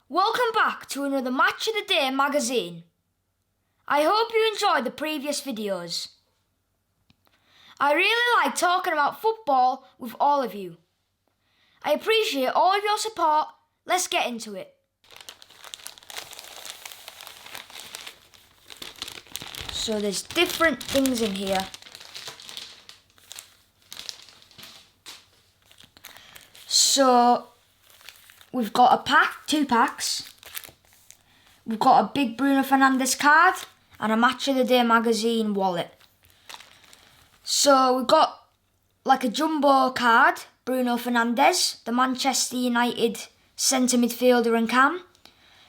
Welcome back to another Match of the Day magazine. I hope you enjoyed the previous videos. I really like talking about football with all of you. I appreciate all of your support. Let's get into it. So there's different things in here. So we've got a pack, 2 packs. We've got a big Bruno Fernandes card and a Match of the Day magazine wallet. So we've got like a jumbo card, Bruno Fernandes, the Manchester United centre midfielder and cam,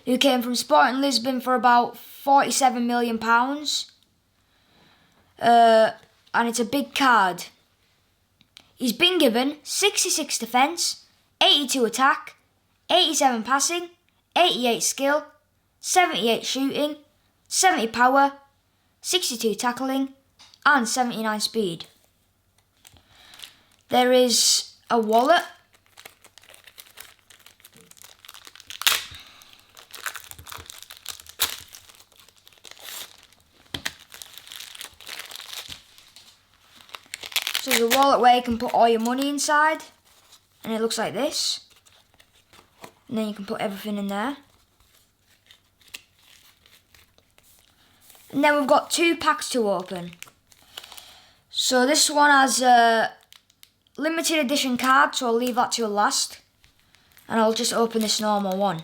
who came from Sporting Lisbon for about £47 million. And it's a big card. He's been given 66 defence, 82 attack, 87 passing, 88 skill, 78 shooting, 70 power, 62 tackling, and 79 speed. There is a wallet. So there's a wallet where you can put all your money inside, and it looks like this. And then you can put everything in there. And then we've got 2 packs to open. So this one has a limited edition card, so I'll leave that till last. And I'll just open this normal one.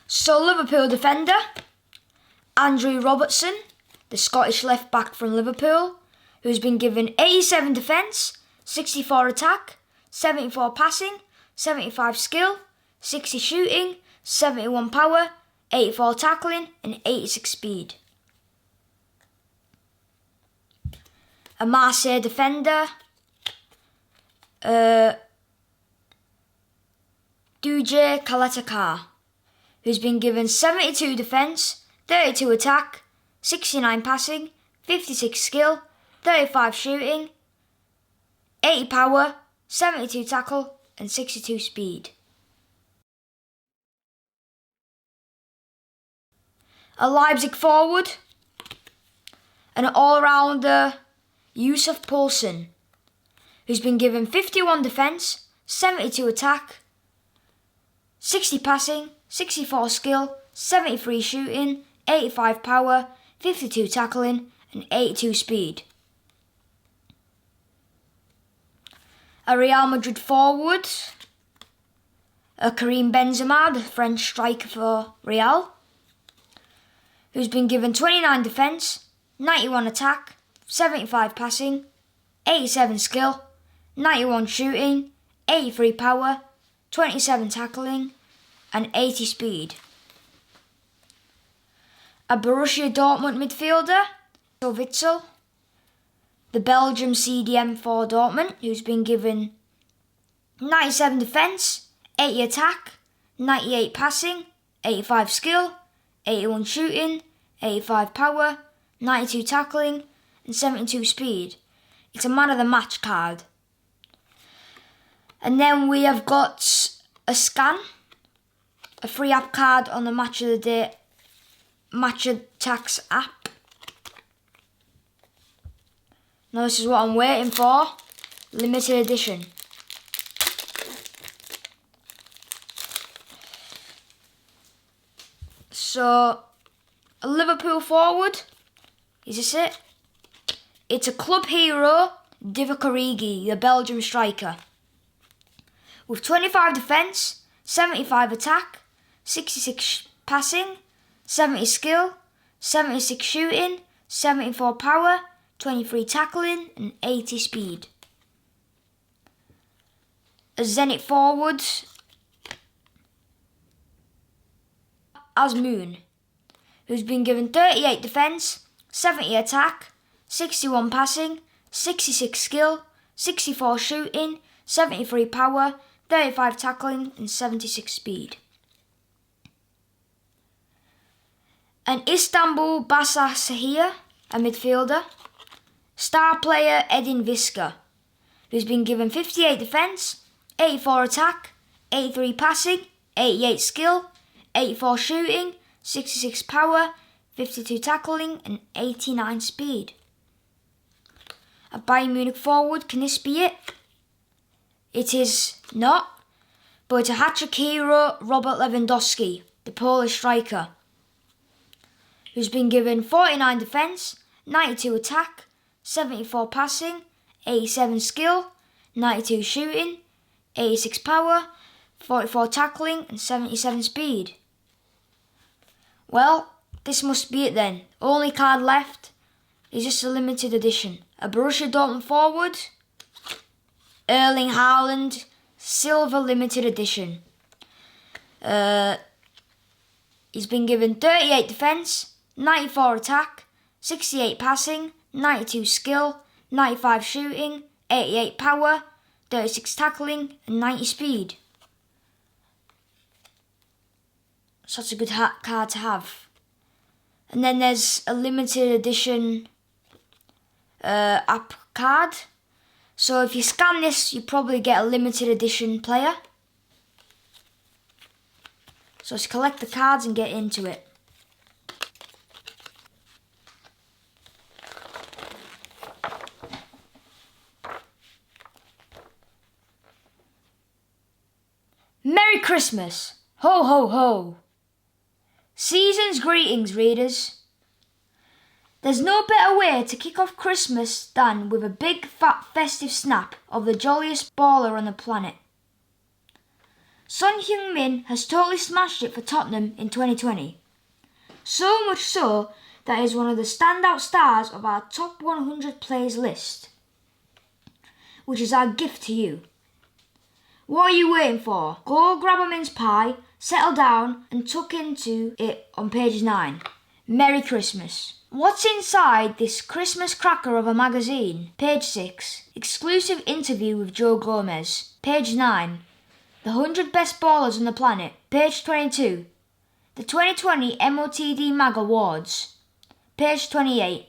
So Liverpool defender, Andrew Robertson, the Scottish left back from Liverpool, who's been given 87 defence, 64 attack, 74 passing, 75 skill, 60 shooting, 71 power, 84 tackling and 86 speed. A Marseille defender, DIJK, who's been given 72 defence, 32 attack, 69 passing, 56 skill, 35 shooting, 80 power, 72 tackle and 62 speed. A Leipzig forward, an all-rounder Yusuf Poulsen, who's been given 51 defence, 72 attack, 60 passing, 64 skill, 73 shooting, 85 power, 52 tackling and 82 speed. A Real Madrid forward, a Karim Benzema, the French striker for Real, who's been given 29 defence, 91 attack, 75 passing, 87 skill, 91 shooting, 83 power, 27 tackling and 80 speed. A Borussia Dortmund midfielder, Witsel, the Belgium CDM for Dortmund, who's been given 97 defence, 80 attack, 98 passing, 85 skill, 81 shooting, 85 power, 92 tackling and 72 speed. It's a man of the match card. And then we have got a scan, a free app card on the Match of the Day ATTAX app. Now this is what I'm waiting for, limited edition. So, a Liverpool forward, is this it? It's a club hero, Divock Origi, the Belgium striker, with 25 defence, 75 attack, 66 passing, 70 skill, 76 shooting, 74 power, 23 tackling and 80 speed. A Zenit forward, Azmoun, who's been given 38 defence, 70 attack, 61 passing, 66 skill, 64 shooting, 73 power, 35 tackling and 76 speed. And Istanbul Basaksehir, a midfielder. Star player Edin Visca, who's been given 58 defence, 84 attack, 83 passing, 88 skill, 84 shooting, 66 power, 52 tackling and 89 speed. A Bayern Munich forward, can this be it? It is not, but it's a hat-trick hero, Robert Lewandowski, the Polish striker, who's been given 49 defence, 92 attack, 74 passing, 87 skill, 92 shooting, 86 power, 44 tackling and 77 speed. Well, this must be it then. Only card left is just a limited edition. A Borussia Dortmund forward, Erling Haaland, silver limited edition. He's been given 38 defence, 94 attack, 68 passing, 92 skill, 95 shooting, 88 power, 36 tackling and 90 speed. Such a good card to have. And then there's a limited edition app card. So if you scan this, you probably get a limited edition player. So let's collect the cards and get into it. Merry Christmas! Ho ho ho! Season's greetings, readers. There's no better way to kick off Christmas than with a big fat festive snap of the jolliest baller on the planet. Son Heung-min has totally smashed it for Tottenham in 2020. So much so that he's one of the standout stars of our top 100 players list, which is our gift to you. What are you waiting for? Go grab a mince pie, settle down and tuck into it on page 9. Merry Christmas. What's inside this Christmas cracker of a magazine? Page 6. Exclusive interview with Joe Gomez. Page 9. The 100 best ballers on the planet. Page 22. The 2020 MOTD Mag Awards. Page 28.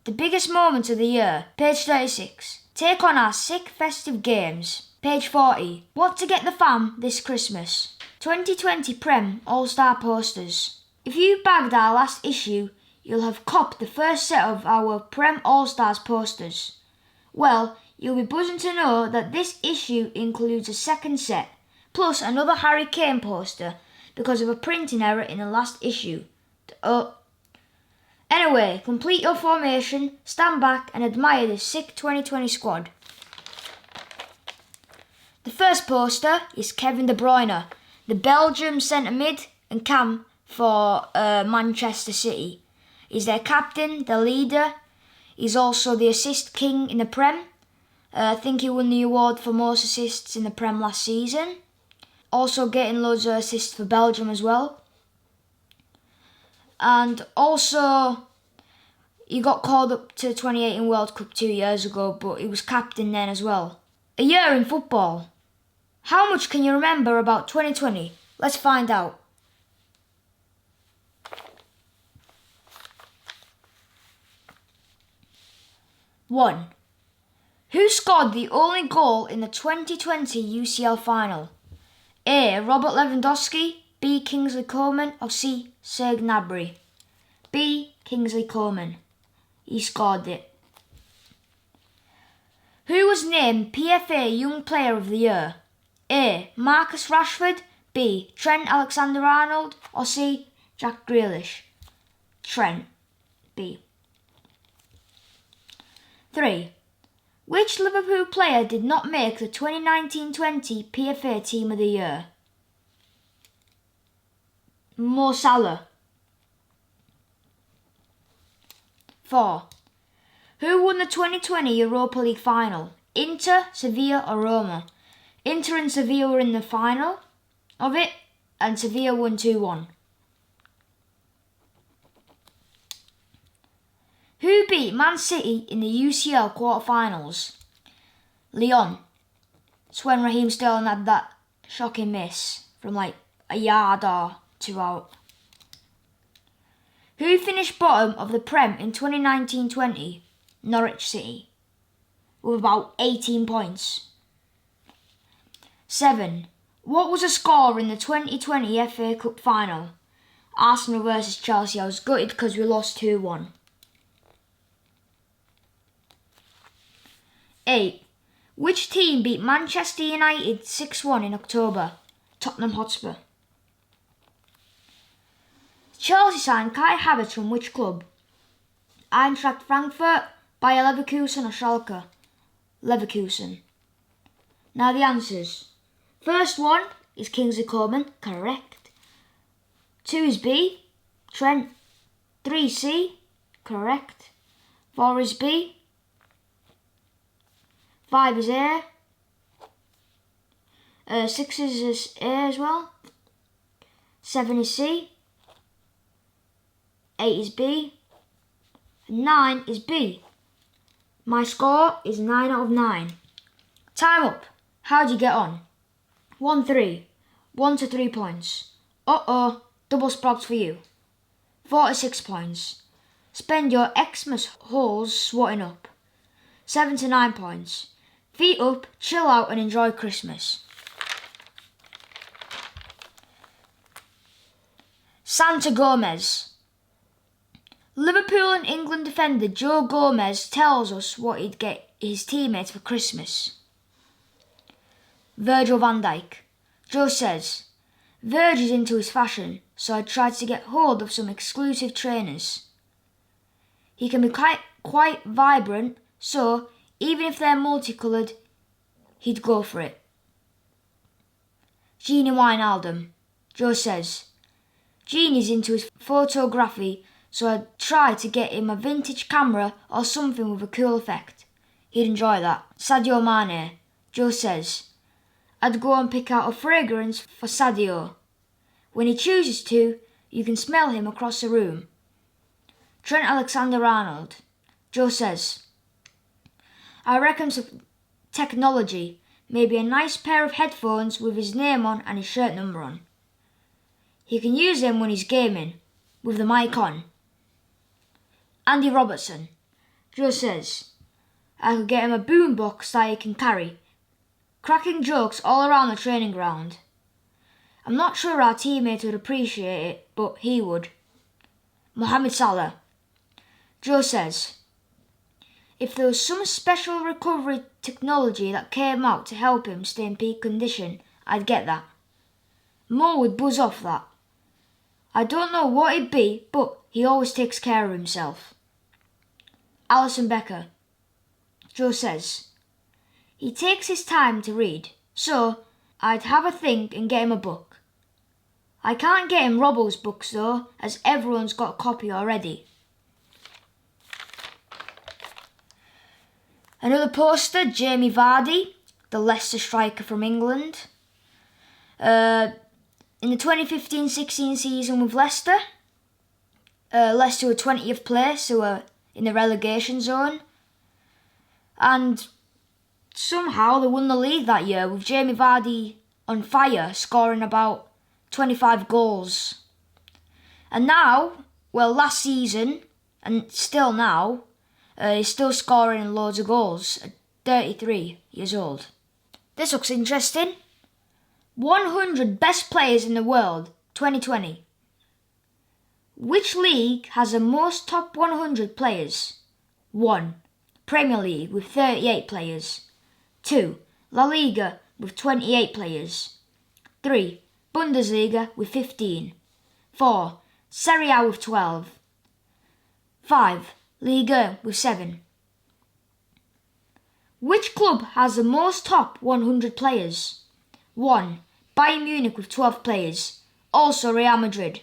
The biggest moments of the year. Page 36. Take on our sick festive games. Page 40. What to get the fam this Christmas. 2020 Prem All-Star posters. If you bagged our last issue, you'll have copped the first set of our Prem All-Stars posters. Well, you'll be buzzing to know that this issue includes a second set, plus another Harry Kane poster because of a printing error in the last issue. Anyway, complete your formation, stand back and admire this sick 2020 squad. The first poster is Kevin De Bruyne, the Belgium centre mid and cam for Manchester City. He's their captain, their leader. He's also the assist king in the Prem. I think he won the award for most assists in the Prem last season. Also getting loads of assists for Belgium as well. And also, he got called up to the 2018 World Cup 2 years ago, but he was captain then as well. A year in football. How much can you remember about 2020? Let's find out. One. Who scored the only goal in the 2020 UCL final? A. Robert Lewandowski, B. Kingsley Coman or C. Serge Gnabry? B. Kingsley Coman. He scored it. Who was named PFA Young Player of the Year? A. Marcus Rashford, B. Trent Alexander-Arnold or C. Jack Grealish? Trent. B. 3. Which Liverpool player did not make the 2019-20 PFA Team of the Year? Mo Salah. 4. Who won the 2020 Europa League final? Inter, Sevilla or Roma? Inter and Sevilla were in the final of it and Sevilla won 2-1. Who beat Man City in the UCL quarterfinals? Lyon. It's when Raheem Sterling had that shocking miss from like a yard or 2 out. Who finished bottom of the Prem in 2019-20? Norwich City, with about 18 points. 7. What was the score in the 2020 FA Cup final? Arsenal versus Chelsea. I was gutted because we lost 2-1. 8. Which team beat Manchester United 6-1 in October? Tottenham Hotspur. Chelsea signed Kai Havertz from which club? Eintracht Frankfurt, Bayer Leverkusen or Schalke? Leverkusen. Now the answers. First one is Kingsley Coman, correct. 2 is B, Trent. 3 C, correct. 4 is B. 5 is A. 6 is A as well. 7 is C. 8 is B. And 9 is B. My score is 9 out of 9. Time up. How'd you get on? 1-3. 1 to 3 points. Double sprogs for you. 46 points. Spend your Xmas holes swatting up. 7 to 9 points. Feet up, chill out and enjoy Christmas. Santa Gomez. Liverpool and England defender Joe Gomez tells us what he'd get his teammates for Christmas. Virgil van Dijk. Joe says, Virgil's into his fashion, so I tried to get hold of some exclusive trainers. He can be quite vibrant, so even if they're multicoloured, he'd go for it. Genie Wijnaldum. Joe says, Genie's into his photography, so I tried to get him a vintage camera or something with a cool effect. He'd enjoy that. Sadio Mane. Joe says, I'd go and pick out a fragrance for Sadio. When he chooses to, you can smell him across the room. Trent Alexander-Arnold. Joe says, I reckon some technology, maybe a nice pair of headphones with his name on and his shirt number on. He can use them when he's gaming, with the mic on. Andy Robertson. Joe says, I could get him a boombox that he can carry, cracking jokes all around the training ground. I'm not sure our teammates would appreciate it, but he would. Mohamed Salah. Joe says, if there was some special recovery technology that came out to help him stay in peak condition, I'd get that. Mo would buzz off that. I don't know what it'd be, but he always takes care of himself. Alison Becker. Joe says, he takes his time to read, so I'd have a think and get him a book. I can't get him Robbo's books though, as everyone's got a copy already. Another poster, Jamie Vardy, the Leicester striker from England. In the 2015-16 season with Leicester, Leicester were 20th place, so were in the relegation zone. And somehow they won the league that year with Jamie Vardy on fire, scoring about 25 goals. And now, well, last season, and still now, he's still scoring loads of goals at 33 years old. This looks interesting. 100 best players in the world, 2020. Which league has the most top 100 players? 1. Premier League with 38 players. 2. La Liga with 28 players. 3. Bundesliga with 15. 4. Serie A with 12. 5. Liga with 7. Which club has the most top 100 players? 1. Bayern Munich with 12 players, also Real Madrid.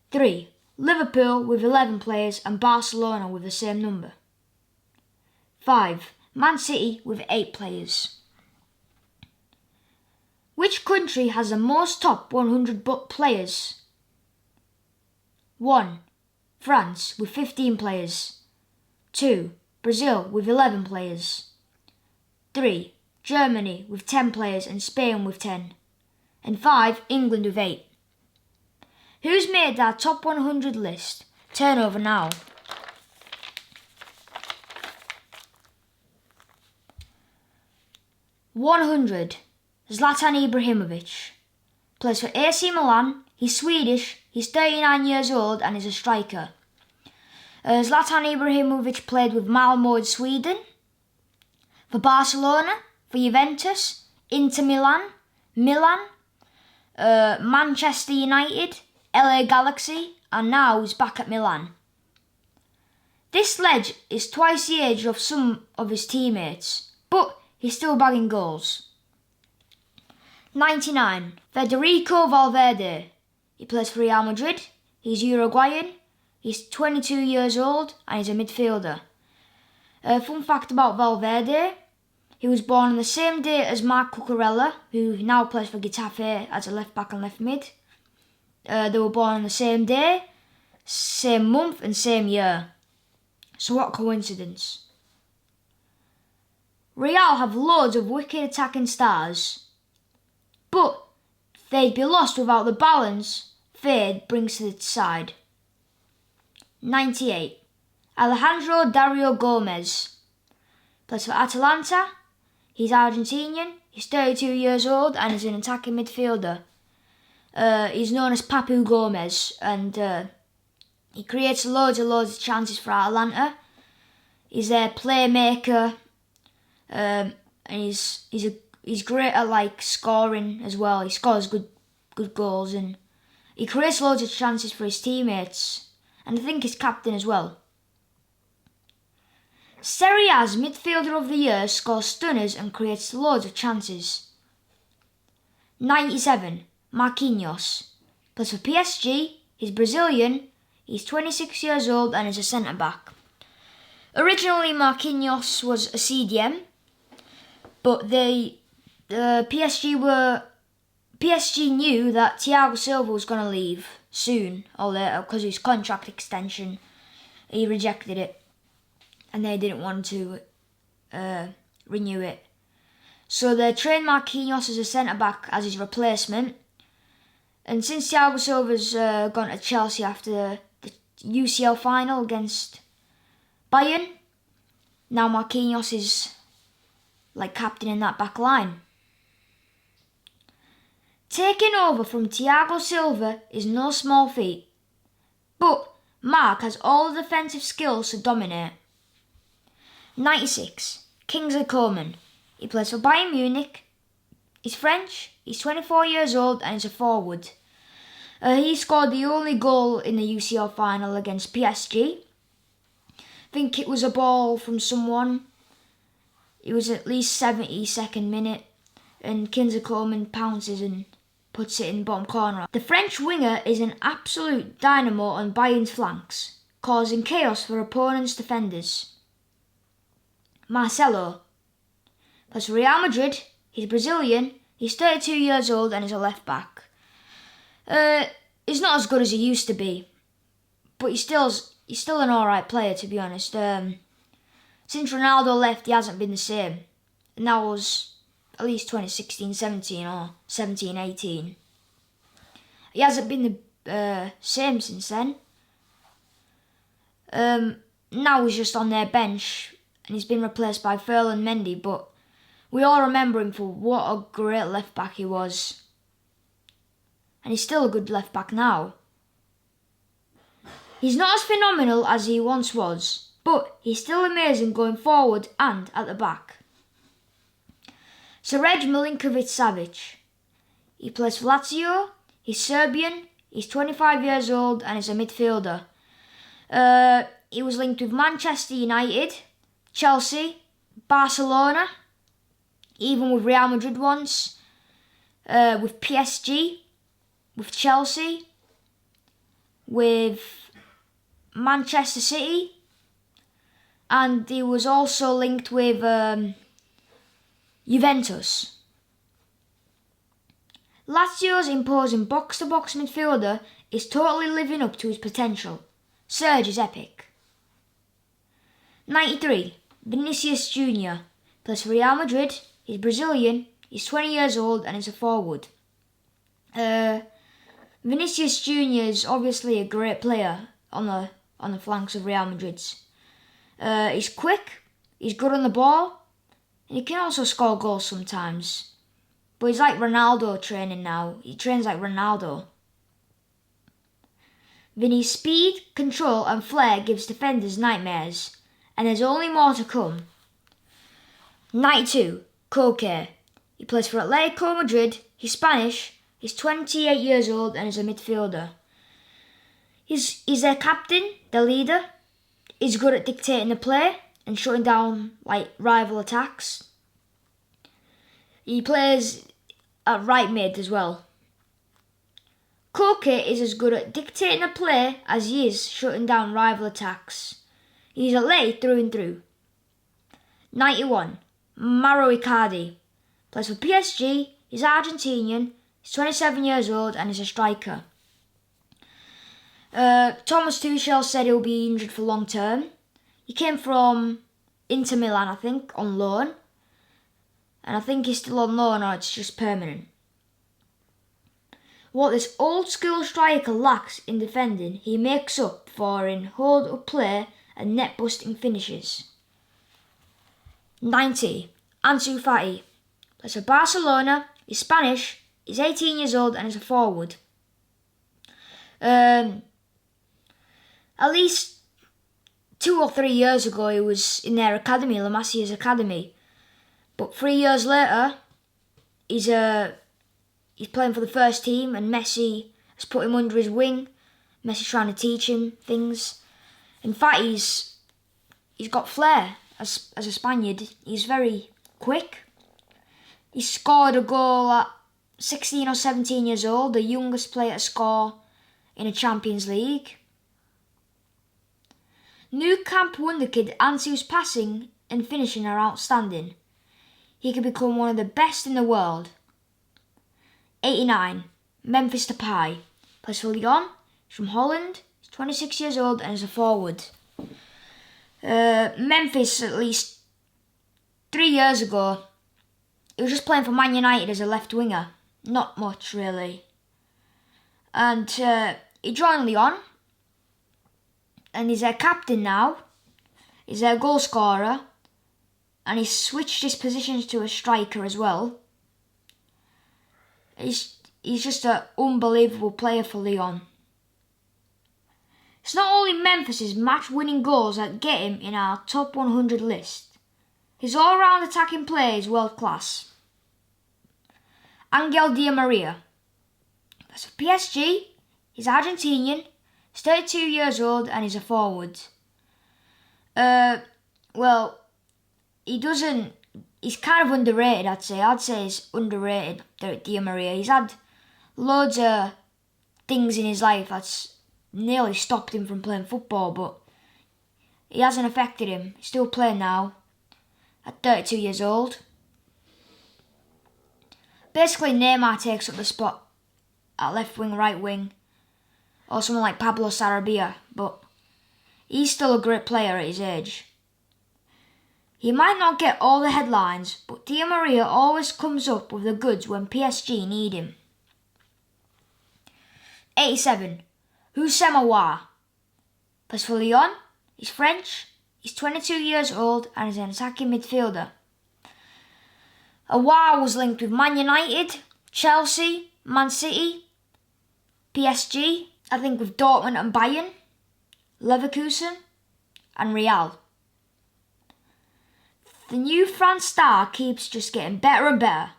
3. Liverpool with 11 players and Barcelona with the same number. 5. Man City with 8 players. Which country has the most top 100 players? 1. France with 15 players. 2. Brazil with 11 players. 3. Germany with 10 players and Spain with 10. And 5. England with 8. Who's made that top 100 list? Turnover now. $100. Zlatan Ibrahimovic. Plays for AC Milan. He's Swedish. He's 39 years old and is a striker. Zlatan Ibrahimovic played with Malmö in Sweden, for Barcelona, for Juventus, Inter Milan, Manchester United, LA Galaxy, and now he's back at Milan. This ledge is twice the age of some of his teammates, but he's still bagging goals. 99. Federico Valverde. He plays for Real Madrid. He's Uruguayan. He's 22 years old and he's a midfielder. Fun fact about Valverde. He was born on the same day as Marc Cucurella, who now plays for Getafe as a left back and left mid. They were born on the same day, same month and same year. So what coincidence. Real have loads of wicked attacking stars, but they'd be lost without the balance Fade brings to the side. 98. Alejandro Dario Gomez. Plays for Atalanta. He's Argentinian. He's 32 years old and is an attacking midfielder. He's known as Papu Gomez, and he creates loads of chances for Atalanta. He's their playmaker, and he's great at scoring as well. He scores good goals and he creates loads of chances for his teammates, and I think he's captain as well. Serie A's midfielder of the year scores stunners and creates loads of chances. 97. Marquinhos. Plays for PSG. He's Brazilian. He's 26 years old and is a centre back. Originally Marquinhos was a CDM, but PSG knew that Thiago Silva was going to leave soon or later because of his contract extension. He rejected it and they didn't want to renew it. So they trained Marquinhos as a centre-back as his replacement. And since Thiago Silva's gone to Chelsea after the UCL final against Bayern, now Marquinhos is captain in that back line. Taking over from Thiago Silva is no small feat, but Mark has all the defensive skills to dominate. 96. Kingsley Coman. He plays for Bayern Munich. He's French. He's 24 years old and he's a forward. He scored the only goal in the UCL final against PSG. I think it was a ball from someone. It was at least 72nd minute and Kingsley Coman pounces and puts it in the bottom corner. The French winger is an absolute dynamo on Bayern's flanks, causing chaos for opponents' defenders. Marcelo. Plays for Real Madrid. He's Brazilian. He's 32 years old and is a left back. He's not as good as he used to be, but he's still an alright player, to be honest. Since Ronaldo left, he hasn't been the same. And that was at least 2016-17 or 17-18. He hasn't been the same since then. Now he's just on their bench and he's been replaced by Ferland Mendy, but we all remember him for what a great left back he was. And he's still a good left back now. He's not as phenomenal as he once was, but he's still amazing going forward and at the back. Srđ Milinković-Savić. He plays for Lazio. He's Serbian. He's 25 years old and is a midfielder. He was linked with Manchester United, Chelsea, Barcelona, even with Real Madrid once, with PSG, with Chelsea, with Manchester City, and he was also linked with Juventus. Lazio's imposing box-to-box midfielder is totally living up to his potential. Srđ is epic. 93. Vinicius Jr. Plays for Real Madrid. He's Brazilian. He's 20 years old and is a forward. Vinicius Junior is obviously a great player on the flanks of Real Madrid's. He's quick, he's good on the ball, and he can also score goals sometimes. But he's like Ronaldo training now. He trains like Ronaldo. Vinny's speed, control and flair gives defenders nightmares, and there's only more to come. 92, Koke. He plays for Atletico Madrid, he's Spanish, he's 28 years old and is a midfielder. He's their captain, their leader. He's good at dictating the play and shutting down rival attacks. He plays at right mid as well. Koke is as good at dictating the play as he is shutting down rival attacks. He's athletic through and through. 91, Mauro Icardi. Plays for PSG, he's Argentinian, he's 27 years old and is a striker. Thomas Tuchel said he'll be injured for long term. He came from Inter Milan, I think, on loan. And I think he's still on loan or it's just permanent. What this old school striker lacks in defending, he makes up for in hold up play and net busting finishes. 90, Ansu Fati. Plays for Barcelona, he's Spanish, he's 18 years old and is a forward. At least 2 or 3 years ago he was in their academy, La Masia's academy. But 3 years later, he's playing for the first team and Messi has put him under his wing. Messi's trying to teach him things. In fact, he's got flair as a Spaniard. He's very quick. He scored a goal at 16 or 17 years old, the youngest player to score in a Champions League. New Camp wonderkid Ansu's passing and finishing are outstanding. He could become one of the best in the world. 89, Memphis Depay. Plays for Lyon, he's from Holland, he's 26 years old and is a forward. Memphis, at least 3 years ago, he was just playing for Man United as a left winger. Not much, really. And he joined Lyon, and he's their captain now. He's their goal scorer, and he's switched his positions to a striker as well. He's just an unbelievable player for Lyon. It's not only Memphis' match-winning goals that get him in our top 100 list. His all-round attacking play is world-class. Angel Di Maria. That's for PSG. He's Argentinian. He's 32 years old and he's a forward. Well, he's kind of underrated, I'd say. I'd say he's underrated, Di Maria. He's had loads of things in his life that's nearly stopped him from playing football, but it hasn't affected him. He's still playing now, at 32 years old. Basically, Neymar takes up the spot at left wing, right wing, or someone like Pablo Sarabia, but he's still a great player at his age. He might not get all the headlines, but Di Maria always comes up with the goods when PSG need him. 87, Houssem Aouar. Plays for Lyon, he's French, he's 22 years old and is an attacking midfielder. Aouar was linked with Man United, Chelsea, Man City, PSG, I think with Dortmund and Bayern, Leverkusen and Real. The new France star keeps just getting better and better.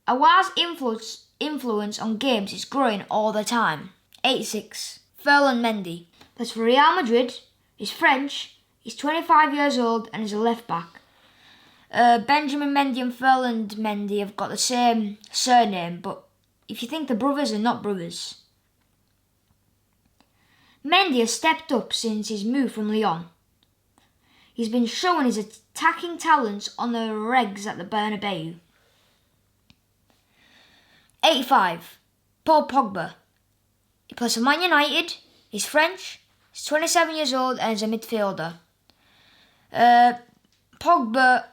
Aouar's influence on games is growing all the time. 86, Ferland Mendy. Plays for Real Madrid, he's French, he's 25 years old and is a left back. Benjamin Mendy and Ferland Mendy have got the same surname, but if you think the brothers are not brothers. Mendy has stepped up since his move from Lyon. He's been showing his attacking talents on the regs at the Bernabeu. 85, Paul Pogba. He plays for Man United, he's French, he's 27 years old and is a midfielder. Pogba,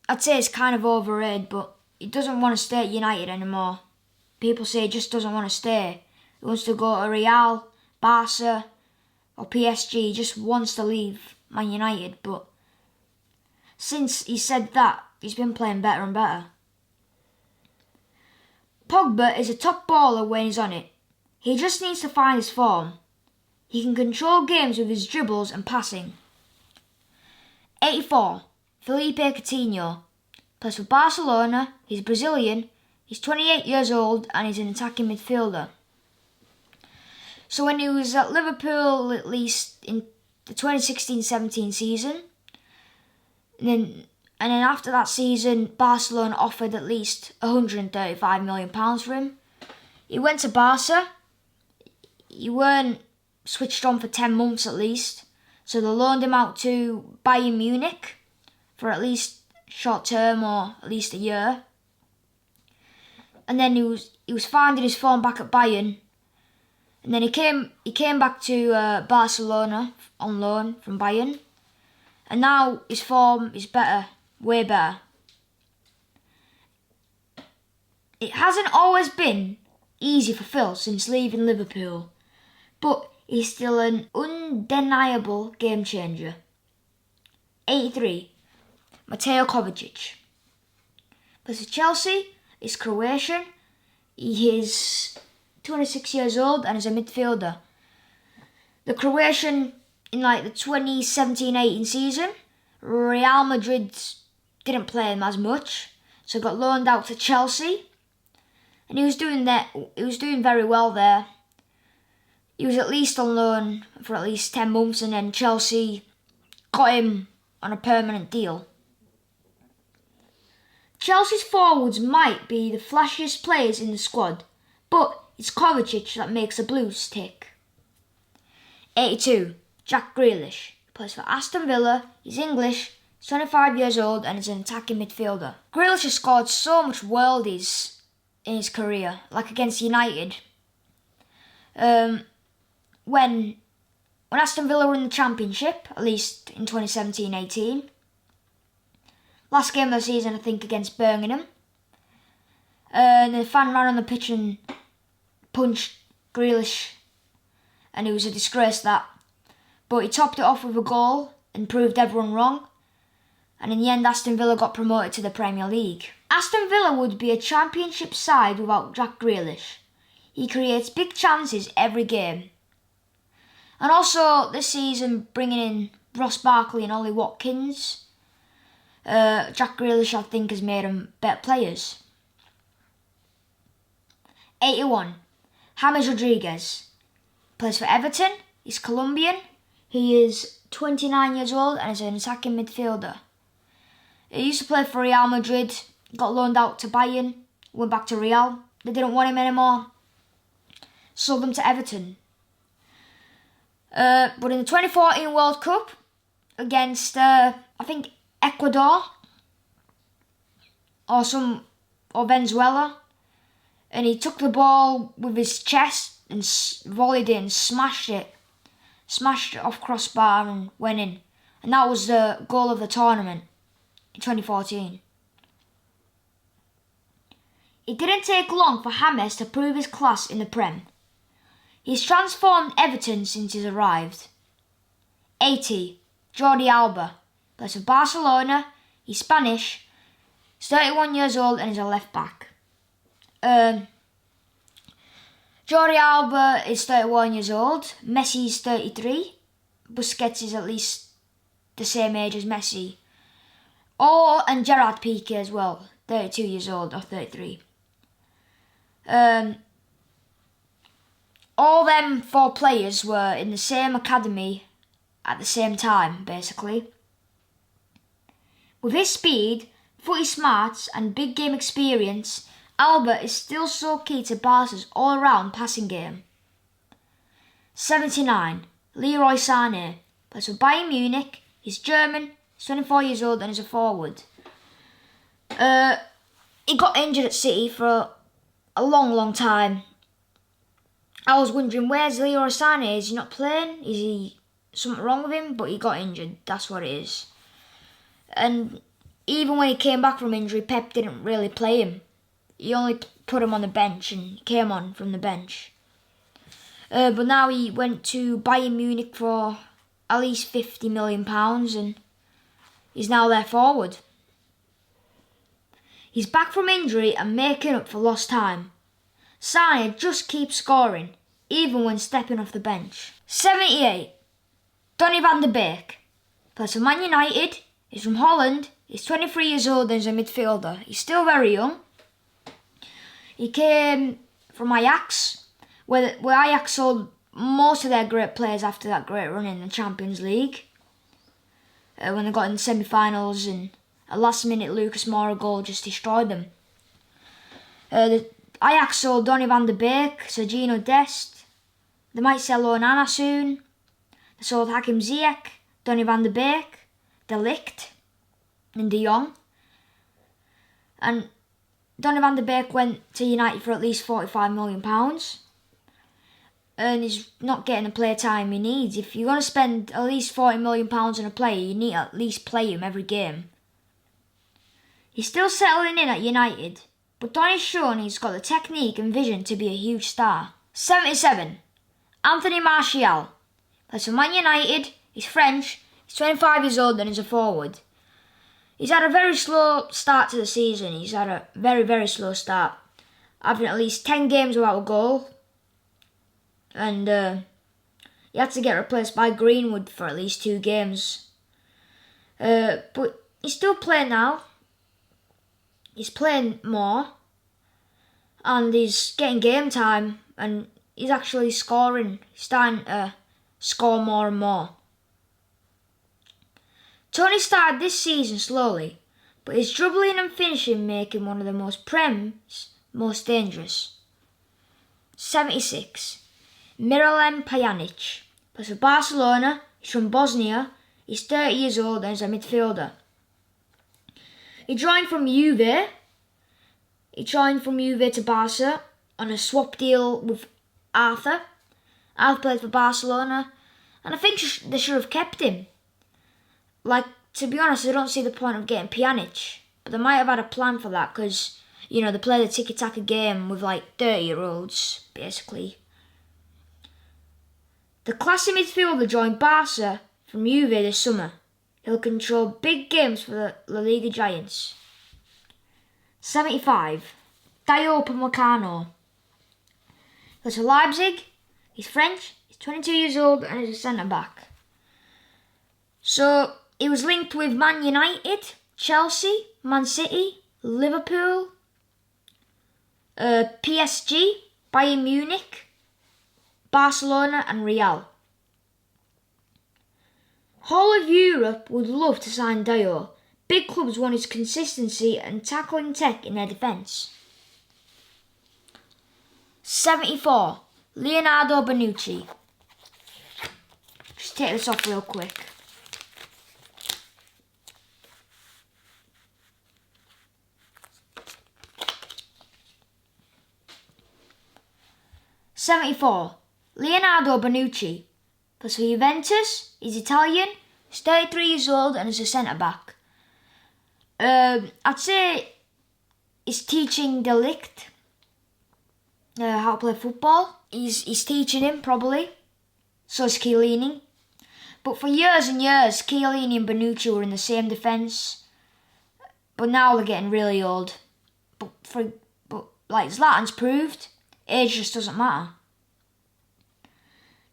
I'd say he's kind of overrated, but he doesn't want to stay at United anymore. People say he just doesn't want to stay. He wants to go to Real, Barca or PSG. He just wants to leave Man United, but since he said that, he's been playing better and better. Pogba is a top baller when he's on it. He just needs to find his form. He can control games with his dribbles and passing. 84. Felipe Coutinho. Plays for Barcelona. He's Brazilian. He's 28 years old and he's an attacking midfielder. So when he was at Liverpool, at least in the 2016-17 season, and then after that season, Barcelona offered at least £135 million for him. He went to Barca. He weren't switched on for 10 months at least, so they loaned him out to Bayern Munich for at least short term or at least a year. And then he was finding his form back at Bayern. And then he came back to Barcelona on loan from Bayern. And now his form is better, way better. It hasn't always been easy for Phil since leaving Liverpool, but he's still an undeniable game changer. 83. Mateo Kovacic. Plays for Chelsea. He's Croatian. He is 26 years old and is a midfielder. The Croatian, in like the 2017-18 season, Real Madrid didn't play him as much, so got loaned out to Chelsea, and he was doing very well there. He was at least on loan for at least 10 months, and then Chelsea got him on a permanent deal. Chelsea's forwards might be the flashiest players in the squad, but it's Kovacic that makes the Blues tick. 82. Jack Grealish. Plays for Aston Villa. He's English, 25 years old and is an attacking midfielder. Grealish has scored so much worldies in his career, like against United. When Aston Villa were in the Championship, at least in 2017-18. Last game of the season, I think, against Birmingham. And the fan ran on the pitch and punched Grealish, and it was a disgrace that. But he topped it off with a goal and proved everyone wrong. And in the end, Aston Villa got promoted to the Premier League. Aston Villa would be a Championship side without Jack Grealish. He creates big chances every game. And also, this season, bringing in Ross Barkley and Ollie Watkins, Jack Grealish, I think, has made them better players. 81. James Rodriguez. Plays for Everton. He's Colombian. He is 29 years old and is an attacking midfielder. He used to play for Real Madrid, got loaned out to Bayern, went back to Real. They didn't want him anymore. Sold him to Everton. But in the 2014 World Cup against, I think, Ecuador or Venezuela, and he took the ball with his chest and volleyed it and smashed it off crossbar and went in. And that was the goal of the tournament in 2014. It didn't take long for James to prove his class in the Prem. He's transformed Everton since he's arrived. 80. Jordi Alba. Plays for Barcelona. He's Spanish. He's 31 years old and is a left back. Jordi Alba is 31 years old. Messi's 33. Busquets is at least the same age as Messi. And Gerard Piqué as well. 32 years old or 33. All them four players were in the same academy at the same time, basically. With his speed, footy smarts and big game experience, Alba is still so key to Barca's all-round passing game. 79. Leroy Sané. Plays for Bayern Munich. He's German, he's 24 years old and is a forward. He got injured at City for a long time. I was wondering, where's Leroy Sané? Is he not playing? Is he something wrong with him? But he got injured, that's what it is. And even when he came back from injury, Pep didn't really play him. He only put him on the bench and came on from the bench. But now he went to Bayern Munich for at least £50 million and he's now their forward. He's back from injury and making up for lost time. Sane just keeps scoring, even when stepping off the bench. 78. Donny van de Beek. Plays for Man United. He's from Holland. He's 23 years old and is a midfielder. He's still very young. He came from Ajax, where Ajax sold most of their great players after that great run in the Champions League. When they got in the semi-finals and a last-minute Lucas Moura goal just destroyed them. The Ajax sold Donny van de Beek, Sergino Dest. They might sell Onana soon. They sold Hakim Ziyech, Donny van de Beek, De Ligt and De Jong. And Donny van de Beek went to United for at least £45 million. And he's not getting the play time he needs. If you're going to spend at least £40 million on a player, you need to at least play him every game. He's still settling in at United, but Donny's shown he's got the technique and vision to be a huge star. 77. Anthony Martial. Plays for Man United. He's French. He's 25 years old and is a forward. He's had a very slow start to the season. He's had a very, very slow start, having at least 10 games without a goal. And he had to get replaced by Greenwood for at least 2 games. But he's still playing now. He's playing more. And he's getting game time. And he's actually scoring. He's starting to score more and more. Tony started this season slowly, but his dribbling and finishing make him one of the Prem's most dangerous. 76. Miralem Pjanic. Plays for Barcelona. He's from Bosnia. He's 30 years old and is a midfielder. He joined from Juve. To Barca on a swap deal with Arthur. Arthur played for Barcelona, and I think they should have kept him. Like, to be honest, I don't see the point of getting Pjanic, but they might have had a plan for that because, you know, they play the tiki-taka game with like 30-year-olds, basically. The classy midfielder joined Barca from Juve this summer. He'll control big games for the La Liga giants. 75. Dayot Upamecano. Goes to Leipzig. He's French. He's 22 years old and is a centre-back. So, he was linked with Man United, Chelsea, Man City, Liverpool, PSG, Bayern Munich, Barcelona and Real. Whole of Europe would love to sign Dayot. Big clubs want his consistency and tackling tech in their defence. 74. Leonardo Bonucci. Just take this off real quick. Leonardo Bonucci. Plays for Juventus. He's Italian. He's 33 years old and is a centre-back. I'd say he's teaching De Ligt how to play football. He's teaching him, probably. So is Chiellini. But for years and years, Chiellini and Bonucci were in the same defence. But now they're getting really old. But like Zlatan's proved, age just doesn't matter.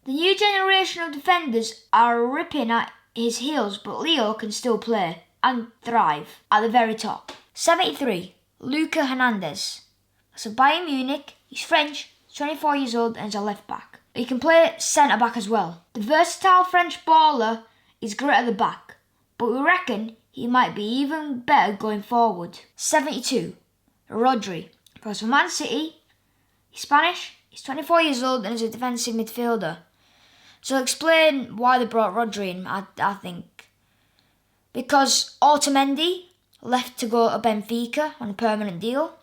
The new generation of defenders are ripping at his heels, but Leo can still play and thrive at the very top. 73. Luca Hernandez. That's a Bayern Munich. He's French, 24 years old and is a left back. He can play centre back as well. The versatile French baller is great at the back, but we reckon he might be even better going forward. 72. Rodri. Plays for Man City. He's Spanish. He's 24 years old and is a defensive midfielder. So I'll explain why they brought Rodri in, I think. Because Otamendi left to go to Benfica on a permanent deal.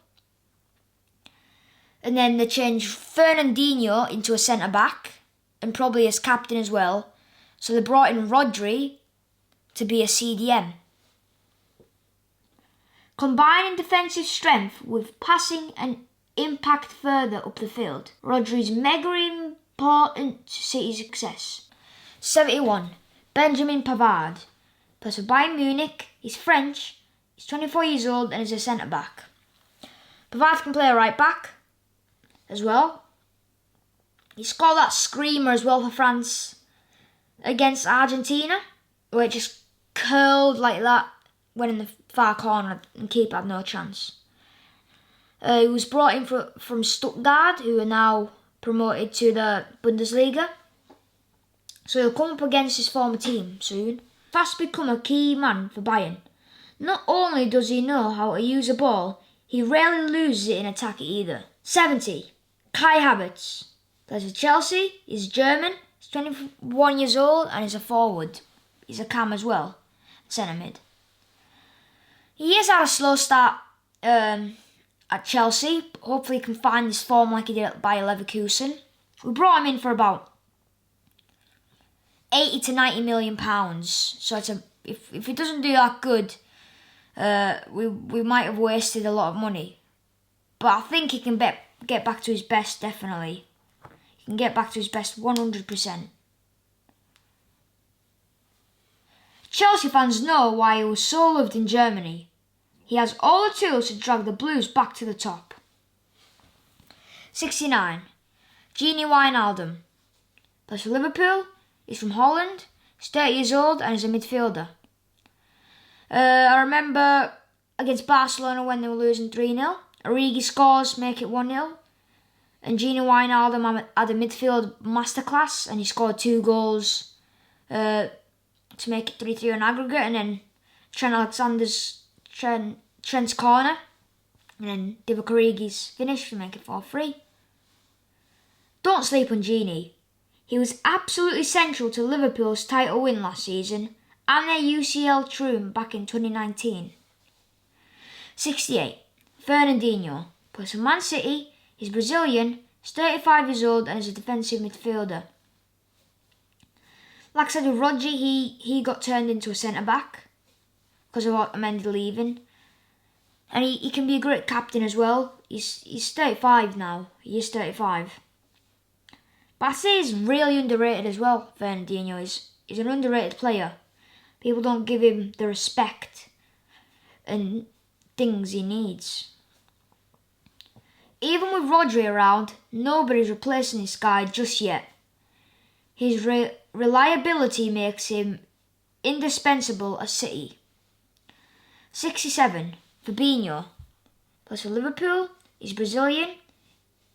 And then they changed Fernandinho into a centre-back, and probably as captain as well. So they brought in Rodri to be a CDM. Combining defensive strength with passing and impact further up the field. Rodri's important to City's success. 71. Benjamin Pavard. Plays for Bayern Munich. He's French. He's 24 years old and is a centre-back. Pavard can play a right-back as well. He scored that screamer as well for France against Argentina, where it just curled like that, went in the far corner and keeper had no chance. He was brought in from Stuttgart, who are now promoted to the Bundesliga. So he'll come up against his former team soon. Fast become a key man for Bayern. Not only does he know how to use a ball, he rarely loses it in attack either. 70. Kai Havertz. Plays for Chelsea. He's German. He's 21 years old and he's a forward. He's a cam as well. Centre mid. He has had a slow start at Chelsea. Hopefully he can find his form like he did at Bayer Leverkusen. We brought him in for about 80 to 90 million pounds. So it's if he doesn't do that good, we might have wasted a lot of money. But I think he can get back to his best, definitely. He can get back to his best 100%. Chelsea fans know why he was so loved in Germany. He has all the tools to drag the Blues back to the top. 69. Gini Wijnaldum. Plays for Liverpool. He's from Holland. He's 30 years old and is a midfielder. I remember against Barcelona when they were losing 3-0. Origi scores, make it 1-0. And Gini Wijnaldum had a midfield masterclass and he scored 2 goals to make it 3-3 on aggregate. And then Trent's corner. And then Divock Origi's finish to make it 4-3. Don't sleep on Gini. He was absolutely central to Liverpool's title win last season and their UCL triumph back in 2019. 68. Fernandinho. Plays for Man City. He's Brazilian. He's 35 years old and is a defensive midfielder. Like I said with Rodri, he got turned into a centre-back because of Otamendi leaving. And he can be a great captain as well. He's 35 now. He is 35. But I say he's really underrated as well, Fernandinho. He's an underrated player. People don't give him the respect and things he needs. Even with Rodri around, nobody's replacing this guy just yet. His reliability makes him indispensable at City. 67. Fabinho. Plays for Liverpool. He's Brazilian.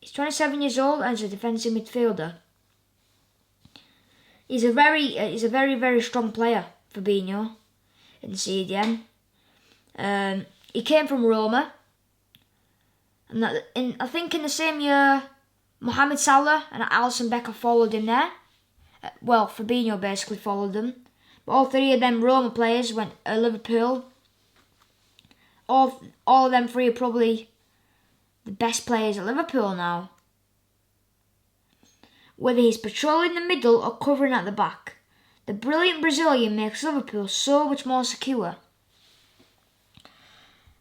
He's 27 years old and is a defensive midfielder. He's a very, very strong player, Fabinho, in the CDM. He came from Roma. And I think in the same year, Mohamed Salah and Alisson Becker followed him there. Well, Fabinho basically followed them. But all 3 of them Roma players went to Liverpool. All of them 3 are probably the best players at Liverpool now. Whether he's patrolling the middle or covering at the back, the brilliant Brazilian makes Liverpool so much more secure.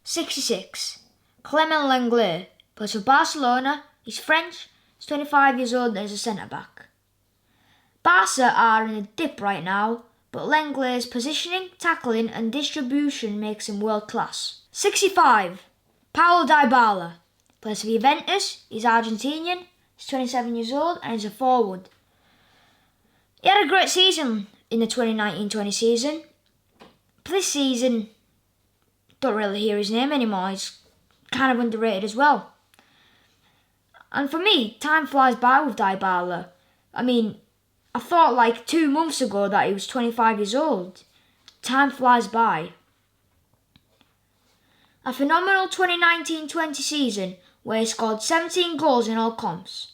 66. Clement Lenglet. Plays for Barcelona. He's French. He's 25 years old and is a centre-back. Barca are in a dip right now, but Lenglet's positioning, tackling and distribution makes him world class. 65. Paulo Dybala. Plays for Juventus. He's Argentinian. He's 27 years old and he's a forward. He had a great season in the 2019-20 season. But this season, don't really hear his name anymore. He's kind of underrated as well. And for me, time flies by with Dybala. I mean, I thought like 2 months ago that he was 25 years old. Time flies by. A phenomenal 2019-20 season where he scored 17 goals in all comps.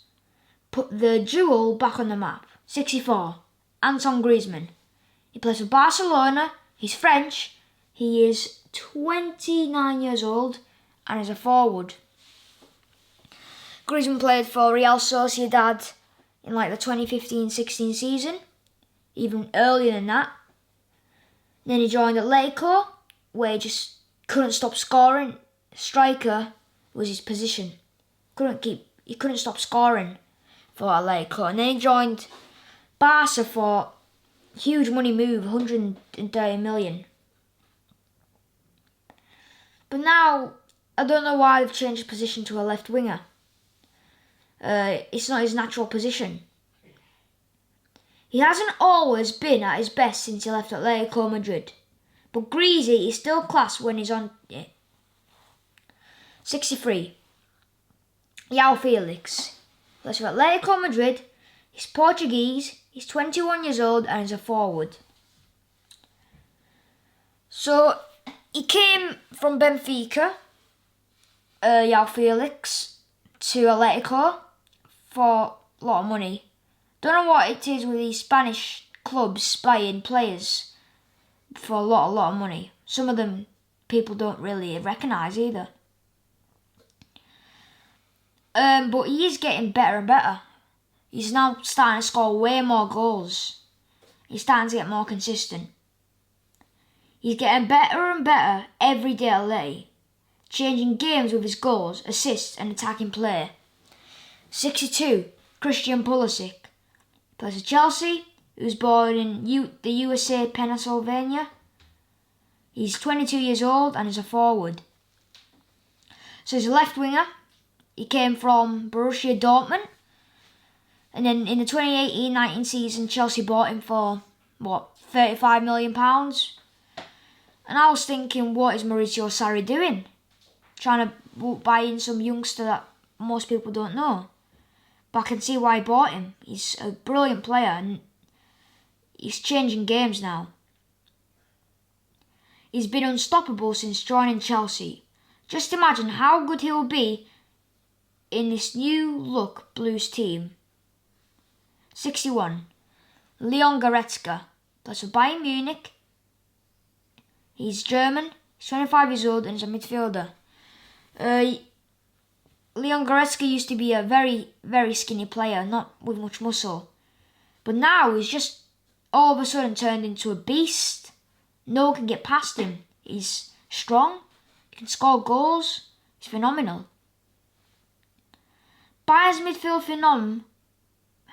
Put the duel back on the map. 64. Antoine Griezmann. He plays for Barcelona. He's French. He is 29 years old and is a forward. Griezmann played for Real Sociedad in like the 2015-16 season. Even earlier than that. Then he joined Atletico, where he just couldn't stop scoring. Striker was his position. He couldn't stop scoring. for Atletico, and then he joined Barca for huge money move, 130 million. But now, I don't know why they've changed his position to a left winger. It's not his natural position. He hasn't always been at his best since he left Atletico Madrid. But Greasy is still class when he's on it. 63. João Felix. Plays for Atletico Madrid. He's Portuguese. He's 21 years old and is a forward. So, he came from Benfica, João Felix, to Atletico for a lot of money. Don't know what it is with these Spanish clubs buying players for a lot of money. Some of them people don't really recognise either. But he is getting better and better. He's now starting to score way more goals. He's starting to get more consistent. He's getting better and better every day at Atleti, changing games with his goals, assists and attacking play. 62. Christian Pulisic. Plays for Chelsea, who's born in the USA, Pennsylvania. He's 22 years old and is a forward. So he's a left winger. He came from Borussia Dortmund. And then in the 2018-19 season, Chelsea bought him for, £35 million? And I was thinking, what is Mauricio Sarri doing? Trying to buy in some youngster that most people don't know. But I can see why he bought him. He's a brilliant player and he's changing games now. He's been unstoppable since joining Chelsea. Just imagine how good he'll be in this new look Blues team. 61. Leon Goretzka. Plays for Bayern Munich. He's German. He's 25 years old and is a midfielder. Leon Goretzka used to be a very, very skinny player, not with much muscle. But now he's just all of a sudden turned into a beast. No one can get past him. He's strong. He can score goals. He's phenomenal. Bayern's midfield phenom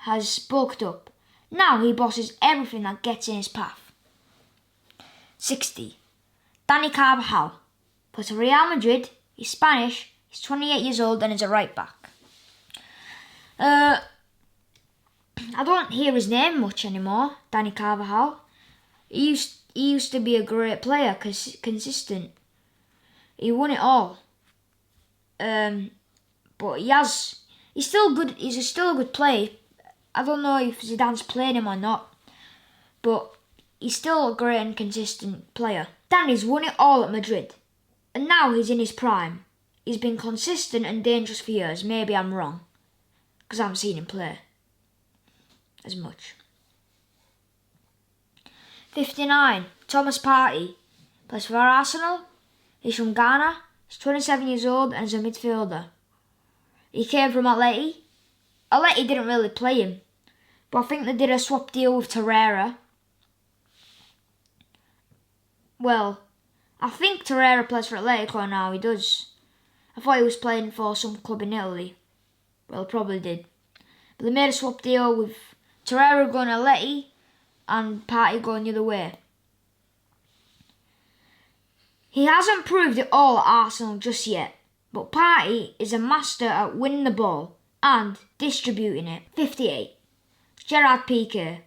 has bulked up. Now he bosses everything that gets in his path. 60. Dani Carvajal. Plays for Real Madrid. He's Spanish. He's 28 years old and is a right back. I don't hear his name much anymore, Dani Carvajal. He used to be a great player, consistent. He won it all. But he's still good. He's still a good player. I don't know if Zidane's playing him or not, but he's still a great and consistent player. Dani's won it all at Madrid, and now he's in his prime. He's been consistent and dangerous for years. Maybe I'm wrong, because I haven't seen him play as much. 59. Thomas Partey. Plays for Arsenal. He's from Ghana. He's 27 years old and is a midfielder. He came from Atleti. Atleti didn't really play him, but I think they did a swap deal with Torreira. Well, I think Torreira plays for Atletico now. He does. I thought he was playing for some club in Italy. Well, he probably did. But they made a swap deal with Torreira going to Atleti and Partey going the other way. He hasn't proved it all at Arsenal just yet, but Partey is a master at winning the ball and distributing it. 58. Gerard Piqué.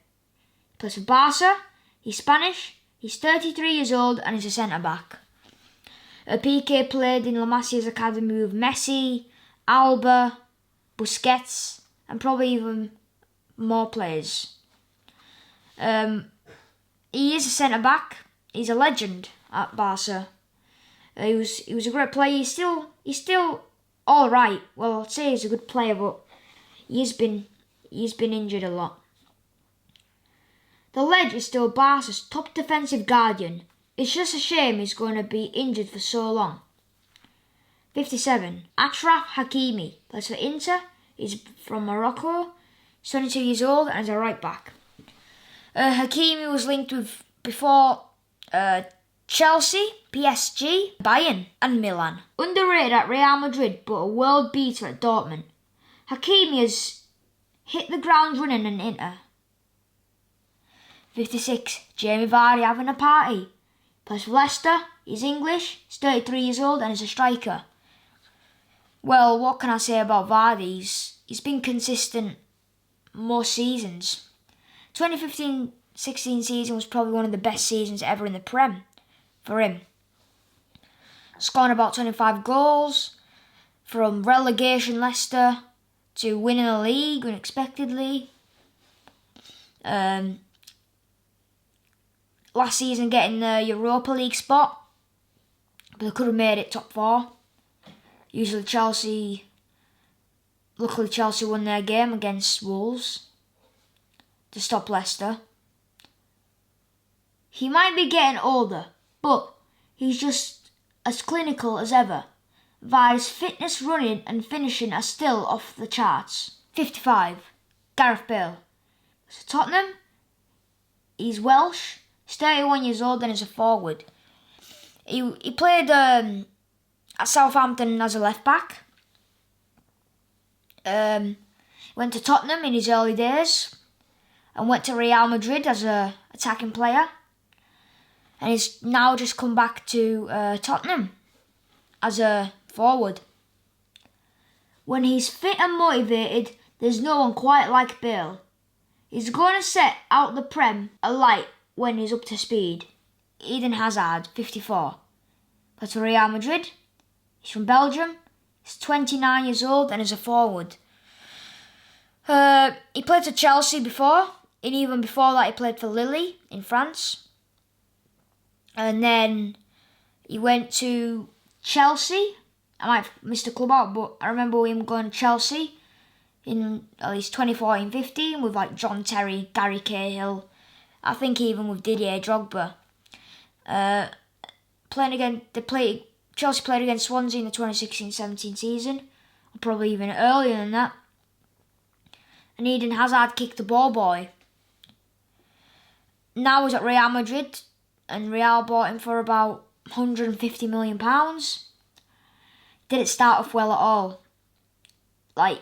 Plays for Barca. He's Spanish. He's 33 years old and is a centre-back. Piqué played in La Masia's academy with Messi, Alba, Busquets, and probably even more players. He is a centre-back. He's a legend at Barca. He was a great player. He's still all right. Well, I'd say he's a good player, but he's been injured a lot. The Ledge is still Barca's top defensive guardian. It's just a shame he's going to be injured for so long. 57. Achraf Hakimi. Plays for Inter. He's from Morocco. He's 22 years old and is a right back. Hakimi was linked with before Chelsea, PSG, Bayern and Milan. Underrated at Real Madrid but a world beater at Dortmund. Hakimi has hit the ground running and Inter. 56. Jamie Vardy having a party. Plays for Leicester, he's English, he's 33 years old and is a striker. Well, what can I say about Vardy? He's been consistent most seasons. 2015-16 season was probably one of the best seasons ever in the Prem for him. Scoring about 25 goals, from relegation Leicester to winning the league unexpectedly. Last season getting the Europa League spot, but they could have made it top 4. Luckily Chelsea won their game against Wolves to stop Leicester. He might be getting older, but he's just as clinical as ever. Vardy's fitness, running and finishing are still off the charts. 55. Gareth Bale. So Tottenham, he's Welsh, he's 31 years old and is a forward. He played at Southampton as a left back. Went to Tottenham in his early days and went to Real Madrid as a attacking player. And he's now just come back to Tottenham as a forward. When he's fit and motivated, there's no one quite like Bale. He's going to set out the Prem alight when he's up to speed. Eden Hazard, 54. Plays for Real Madrid. He's from Belgium. He's 29 years old and is a forward. He played for Chelsea before, and even before that he played for Lille in France. And then he went to Chelsea. I might have missed a club out, but I remember him going to Chelsea in at least 2014-15 with like John Terry, Gary Cahill, I think even with Didier Drogba. Chelsea played against Swansea in the 2016-17 season, or probably even earlier than that. And Eden Hazard kicked the ball boy. Now he's at Real Madrid, and Real bought him for about £150 million. Didn't start off well at all. Like,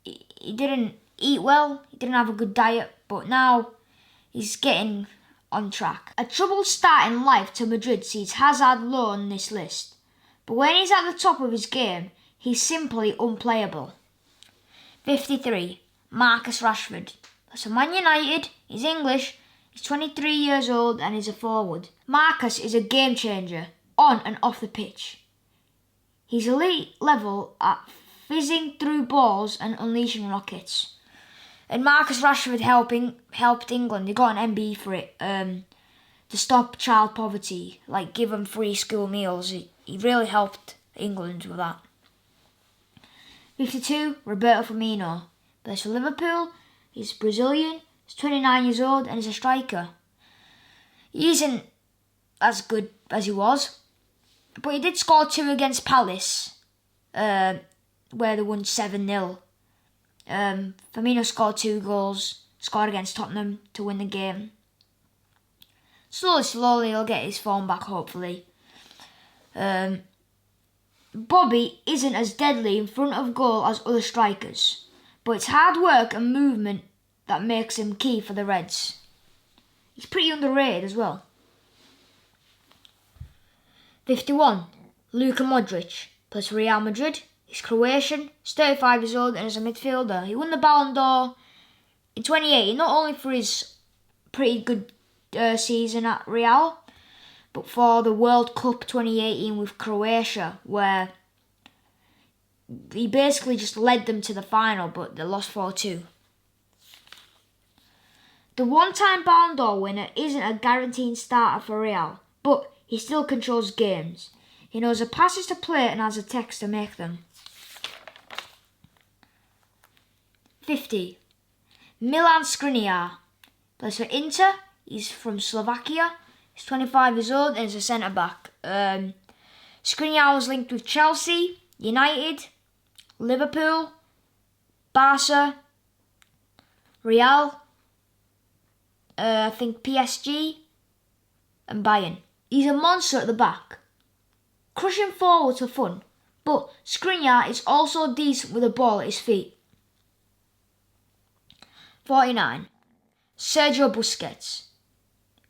he didn't eat well, he didn't have a good diet, but now he's getting on track. A troubled start in life to Madrid sees Hazard low on this list, but when he's at the top of his game, he's simply unplayable. 53. Marcus Rashford. That's for Man United, he's English, he's 23 years old and is a forward. Marcus is a game changer, on and off the pitch. He's elite level at fizzing through balls and unleashing rockets. And Marcus Rashford helped England. They got an MBE for it, to stop child poverty, like give them free school meals. He really helped England with that. 52. Roberto Firmino. Plays for Liverpool. He's Brazilian. He's 29 years old and is a striker. He isn't as good as he was, but he did score 2 against Palace, where they won 7-0. Firmino scored 2 goals, scored against Tottenham to win the game. Slowly he'll get his form back, hopefully. Bobby isn't as deadly in front of goal as other strikers, but it's hard work and movement that makes him key for the Reds. He's pretty underrated as well. 51. Luka Modric. Plays for Real Madrid. He's Croatian. He's 35 years old and is a midfielder. He won the Ballon d'Or in 2018, not only for his pretty good season at Real, but for the World Cup 2018 with Croatia, where he basically just led them to the final, but they lost 4-2. The one-time Ballon d'Or winner isn't a guaranteed starter for Real, but he still controls games. He knows the passes to play and has a text to make them. 50. Milan Skriniar. Plays for Inter. He's from Slovakia. He's 25 years old and is a centre-back. Skriniar was linked with Chelsea, United, Liverpool, Barca, Real, I think PSG and Bayern. He's a monster at the back. Crushing forwards for fun, but Skriniar is also decent with the ball at his feet. 49. Sergio Busquets.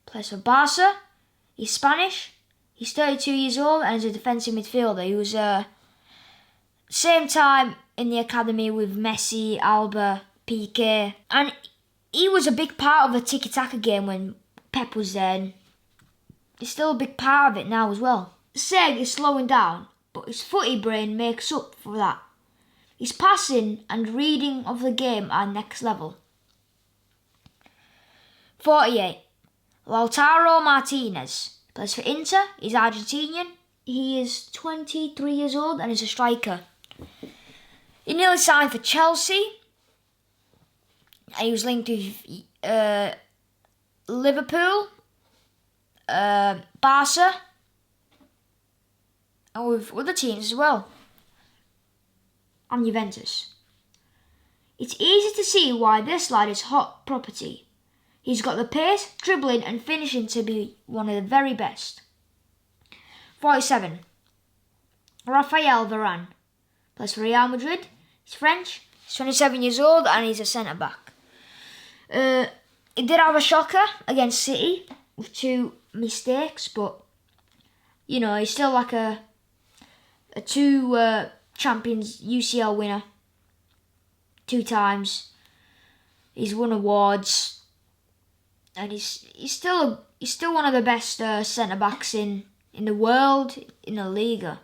Plays for Barca. He's Spanish. He's 32 years old and is a defensive midfielder. He was same time in the academy with Messi, Alba, Piqué. And he was a big part of the tiki-taka game when Pep was there. And he's still a big part of it now as well. Seg is slowing down, but his footy brain makes up for that. His passing and reading of the game are next level. 48. Lautaro Martinez. Plays for Inter. He's Argentinian. He is 23 years old and is a striker. He nearly signed for Chelsea. And he was linked with Liverpool, Barca, and with other teams as well. And Juventus. It's easy to see why this lad is hot property. He's got the pace, dribbling and finishing to be one of the very best. 47. Rafael Varane. Plays for Real Madrid. He's French. He's 27 years old and he's a centre-back. He did have a shocker against City with 2 mistakes, but, you know, he's still like a 2 Champions UCL winner. 2 times. He's won awards. And he's still one of the best centre backs in the world, in the Liga.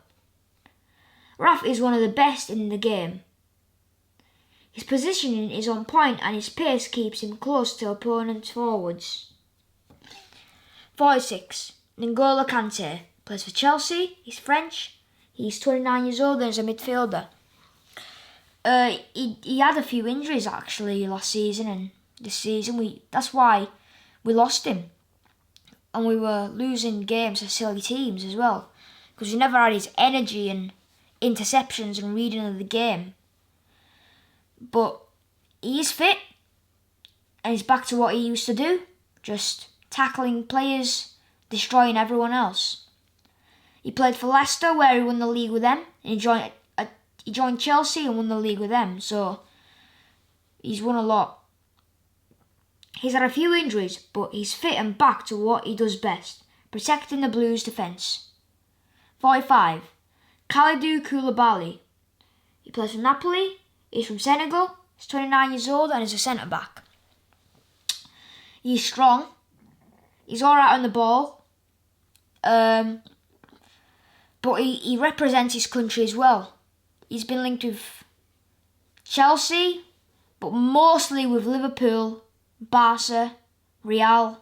Raf is one of the best in the game. His positioning is on point and his pace keeps him close to opponents' forwards. 46. N'Golo Kante. Plays for Chelsea. He's French. He's 29 years old and is a midfielder. He had a few injuries actually last season and this season. That's why we lost him. And we were losing games to silly teams as well. Because we never had his energy and interceptions and reading of the game. But he is fit. And he's back to what he used to do. Just tackling players, destroying everyone else. He played for Leicester where he won the league with them. And he joined Chelsea and won the league with them. So he's won a lot. He's had a few injuries, but he's fit and back to what he does best, protecting the Blues' defence. 45. Kalidou Koulibaly. He plays for Napoli. He's from Senegal. He's 29 years old and is a centre-back. He's strong. He's alright on the ball. But he represents his country as well. He's been linked with Chelsea, but mostly with Liverpool, Barca, Real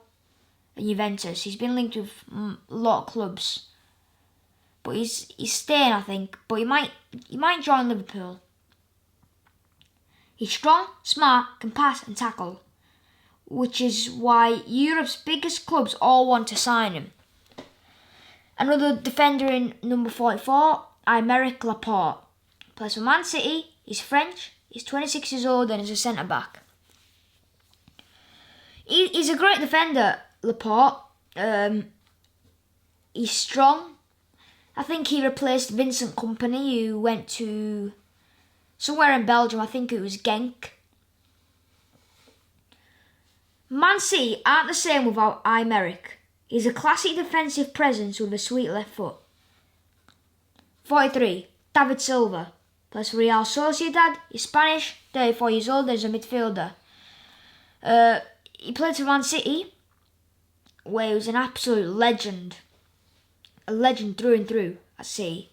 and Juventus. He's been linked with a lot of clubs. But he's staying, I think. But he might join Liverpool. He's strong, smart, can pass and tackle. Which is why Europe's biggest clubs all want to sign him. Another defender in number 44, Aymeric Laporte. Plays for Man City. He's French. He's 26 years old and is a centre-back. He's a great defender, Laporte. He's strong. I think he replaced Vincent Kompany, who went to somewhere in Belgium. I think it was Genk. Man City aren't the same without Aymeric. He's a classic defensive presence with a sweet left foot. 43. David Silva. Plays for Real Sociedad. He's Spanish, 34 years old and is a midfielder. He played for Man City, where he was an absolute legend. A legend through and through, at City.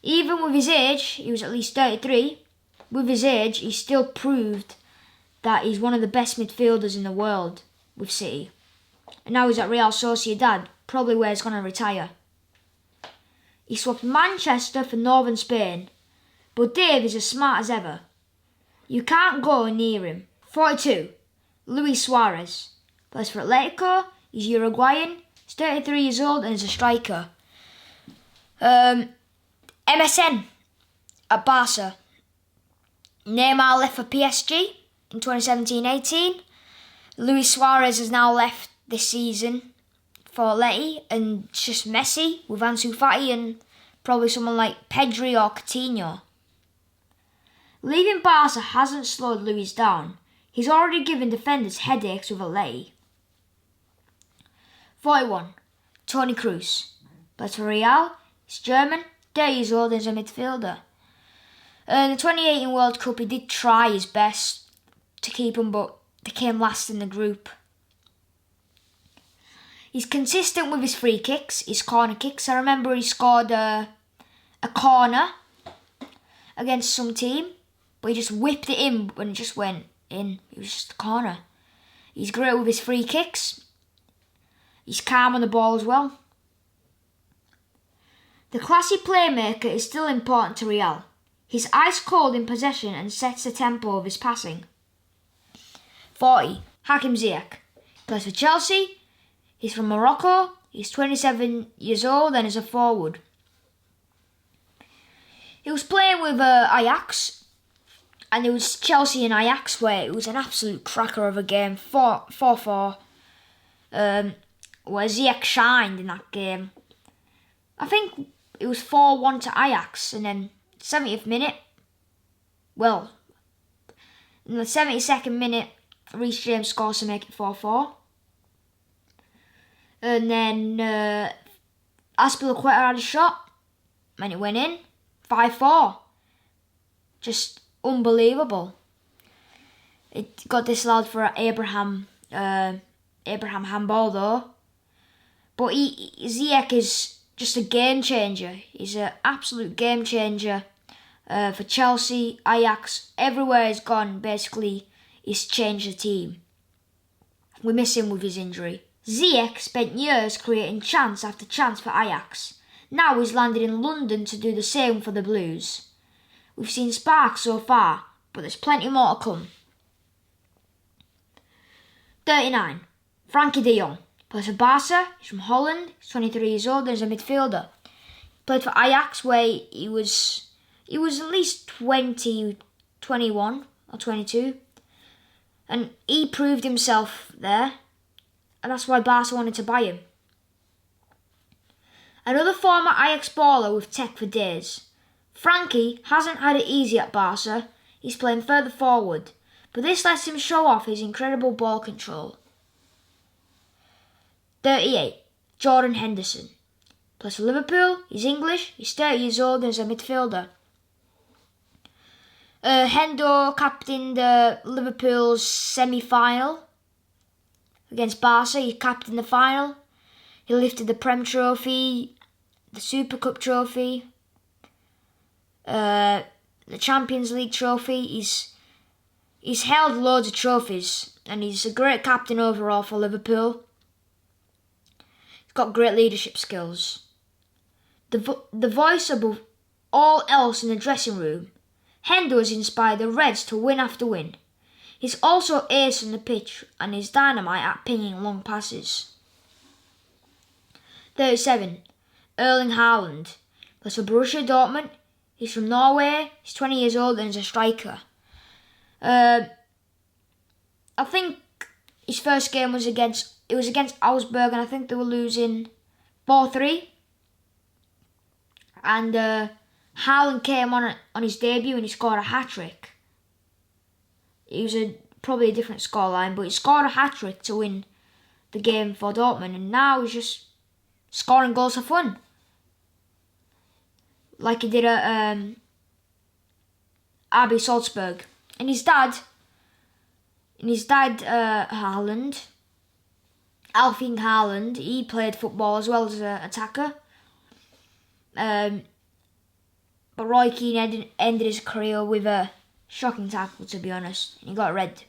Even with his age, he was at least 33. With his age, he still proved that he's one of the best midfielders in the world with City. And now he's at Real Sociedad, probably where he's going to retire. He swapped Manchester for northern Spain. But Dave is as smart as ever. You can't go near him. 42. Luis Suarez. Plays for Atletico. He's Uruguayan. He's 33 years old and is a striker. MSN at Barca. Neymar left for PSG in 2017-18. Luis Suarez has now left this season for Atleti, and it's just Messi with Ansu Fati and probably someone like Pedri or Coutinho. Leaving Barca hasn't slowed Luis down. He's already given defenders headaches with a lay. 41. Toni Kroos. Plays for Real. He's German, 30 years old and is a midfielder. In the 2018 World Cup, he did try his best to keep him, but they came last in the group. He's consistent with his free kicks, his corner kicks. I remember he scored a corner against some team, but he just whipped it in when it just went in. It was just a corner. He's great with his free kicks. He's calm on the ball as well. The classy playmaker is still important to Real. He's ice cold in possession and sets the tempo of his passing. 40. Hakim Ziyech. Plays for Chelsea. He's from Morocco. He's 27 years old and is a forward. He was playing with Ajax, and it was Chelsea and Ajax where it was an absolute cracker of a game, 4-4, where Ziyech shined in that game. I think it was 4-1 to Ajax, and then 70th minute, well, in the 72nd minute, Reece James scores to make it 4-4. And then Azpilicueta had a shot, and it went in, 5-4. Just unbelievable. It got disallowed for Abraham handball though. But Ziyech is just a game changer. He's an absolute game changer for Chelsea, Ajax, everywhere he's gone. Basically, he's changed the team. We miss him with his injury. Ziyech spent years creating chance after chance for Ajax. Now he's landed in London to do the same for the Blues. We've seen sparks so far, but there's plenty more to come. 39. Frankie de Jong. Plays for Barca. He's from Holland. He's 23 years old and is a midfielder. He played for Ajax where he was at least 20, 21 or 22. And he proved himself there. And that's why Barca wanted to buy him. Another former Ajax baller with tech for days. Frankie hasn't had it easy at Barca. He's playing further forward, but this lets him show off his incredible ball control. 38. Jordan Henderson. Plays for Liverpool. He's English. He's 30 years old and is a midfielder. Hendo captained Liverpool's semi-final against Barca. He captained the final. He lifted the Prem Trophy, the Super Cup Trophy, the Champions League Trophy. He's held loads of trophies, and he's a great captain overall for Liverpool. He's got great leadership skills. The voice above all else in the dressing room, Hendo has inspired the Reds to win after win. He's also ace on the pitch and is dynamite at pinging long passes. 37. Erling Haaland. Plays for Borussia Dortmund. He's from Norway. He's 20 years old and is a striker. I think his first game was against Augsburg, and I think they were losing 4-3. And Haaland came on his debut and he scored a hat-trick. It was probably a different scoreline, but he scored a hat-trick to win the game for Dortmund, and now he's just scoring goals for fun. Like he did at RB Salzburg. And his dad, Haaland, Alfie Haaland, he played football as well as an attacker. But Roy Keane ended his career with a shocking tackle, to be honest. He got red.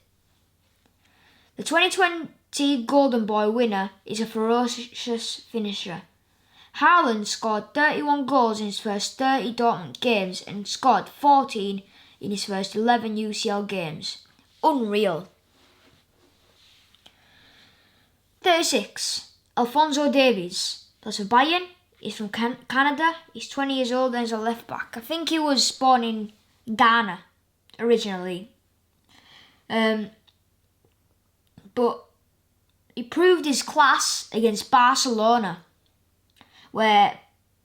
The 2020 Golden Boy winner is a ferocious finisher. Haaland scored 31 goals in his first 30 Dortmund games and scored 14 in his first 11 UCL games. Unreal. 36. Alphonso Davies. Plays for Bayern. He's from Canada. He's 20 years old and is a left back. I think he was born in Ghana originally. But he proved his class against Barcelona, where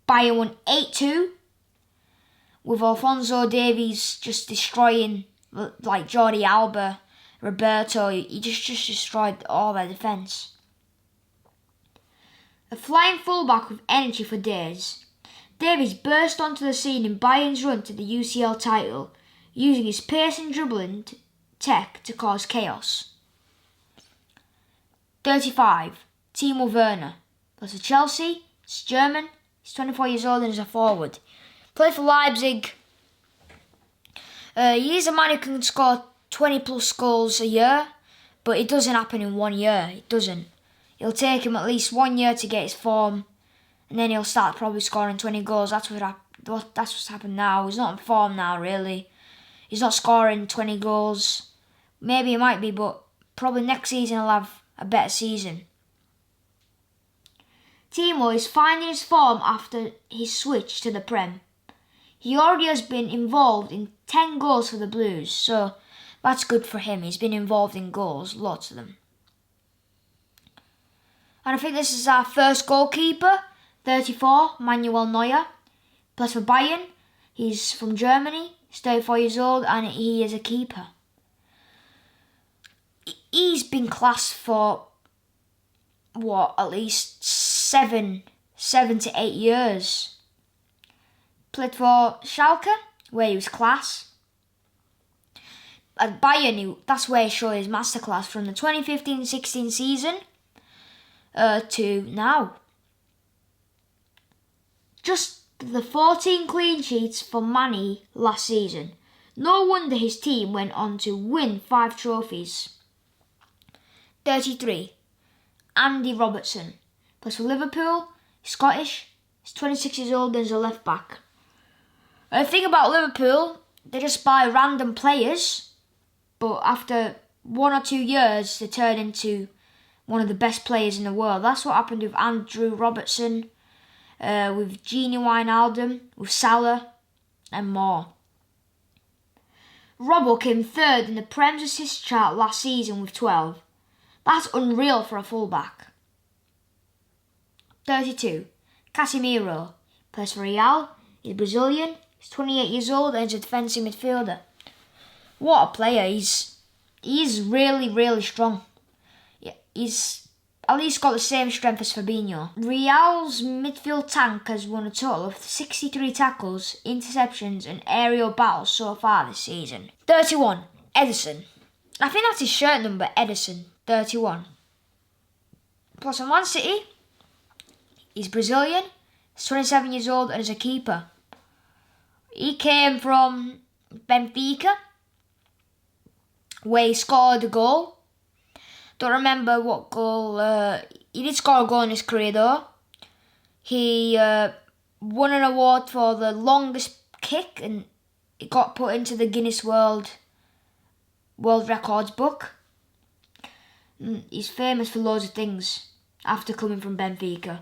Bayern won 8-2, with Alphonso Davies just destroying like Jordi Alba, Roberto, he just destroyed all their defence. A flying fullback with energy for days, Davies burst onto the scene in Bayern's run to the UCL title, using his pace and dribbling tech to cause chaos. 35. Timo Werner. Plays for Chelsea. He's German. He's 24 years old and is a forward. Played for Leipzig. He is a man who can score 20 plus goals a year, but it doesn't happen in 1 year. It doesn't. It'll take him at least 1 year to get his form, and then he'll start probably scoring 20 goals. That's what's happened now. He's not in form now, really. He's not scoring 20 goals. Maybe he might be, but probably next season he'll have a better season. Timo is finding his form after his switch to the Prem. He already has been involved in 10 goals for the Blues, so that's good for him. He's been involved in goals, lots of them. And I think this is our first goalkeeper, 34, Manuel Neuer. Plays for Bayern. He's from Germany. He's 34 years old and he is a keeper. He's been classed for, at least 7 to 8 years. Played for Schalke, where he was class. At Bayern, that's where he showed his masterclass from the 2015-16 season to now. Just the 14 clean sheets for Manny last season. No wonder his team went on to win 5 trophies. 33. Andy Robertson. Plays for Liverpool. He's Scottish. He's 26 years old and is a left back. The thing about Liverpool, they just buy random players, but after 1 or 2 years, they turn into one of the best players in the world. That's what happened with Andrew Robertson, with Gini Wijnaldum, with Salah, and more. Robbo came third in the Prem's assist chart last season with 12. That's unreal for a fullback. 32. Casemiro. Plays for Real. He's Brazilian. He's 28 years old and is a defensive midfielder. What a player. He's really, really strong. He's at least got the same strength as Fabinho. Real's midfield tank has won a total of 63 tackles, interceptions and aerial battles so far this season. 31. Ederson. I think that's his shirt number, Ederson. 31. Plus on Man City, he's Brazilian, he's 27 years old and is a keeper. He came from Benfica, where he scored a goal. Don't remember what goal. He did score a goal in his career though. He won an award for the longest kick and it got put into the Guinness World Records book. He's famous for loads of things after coming from Benfica.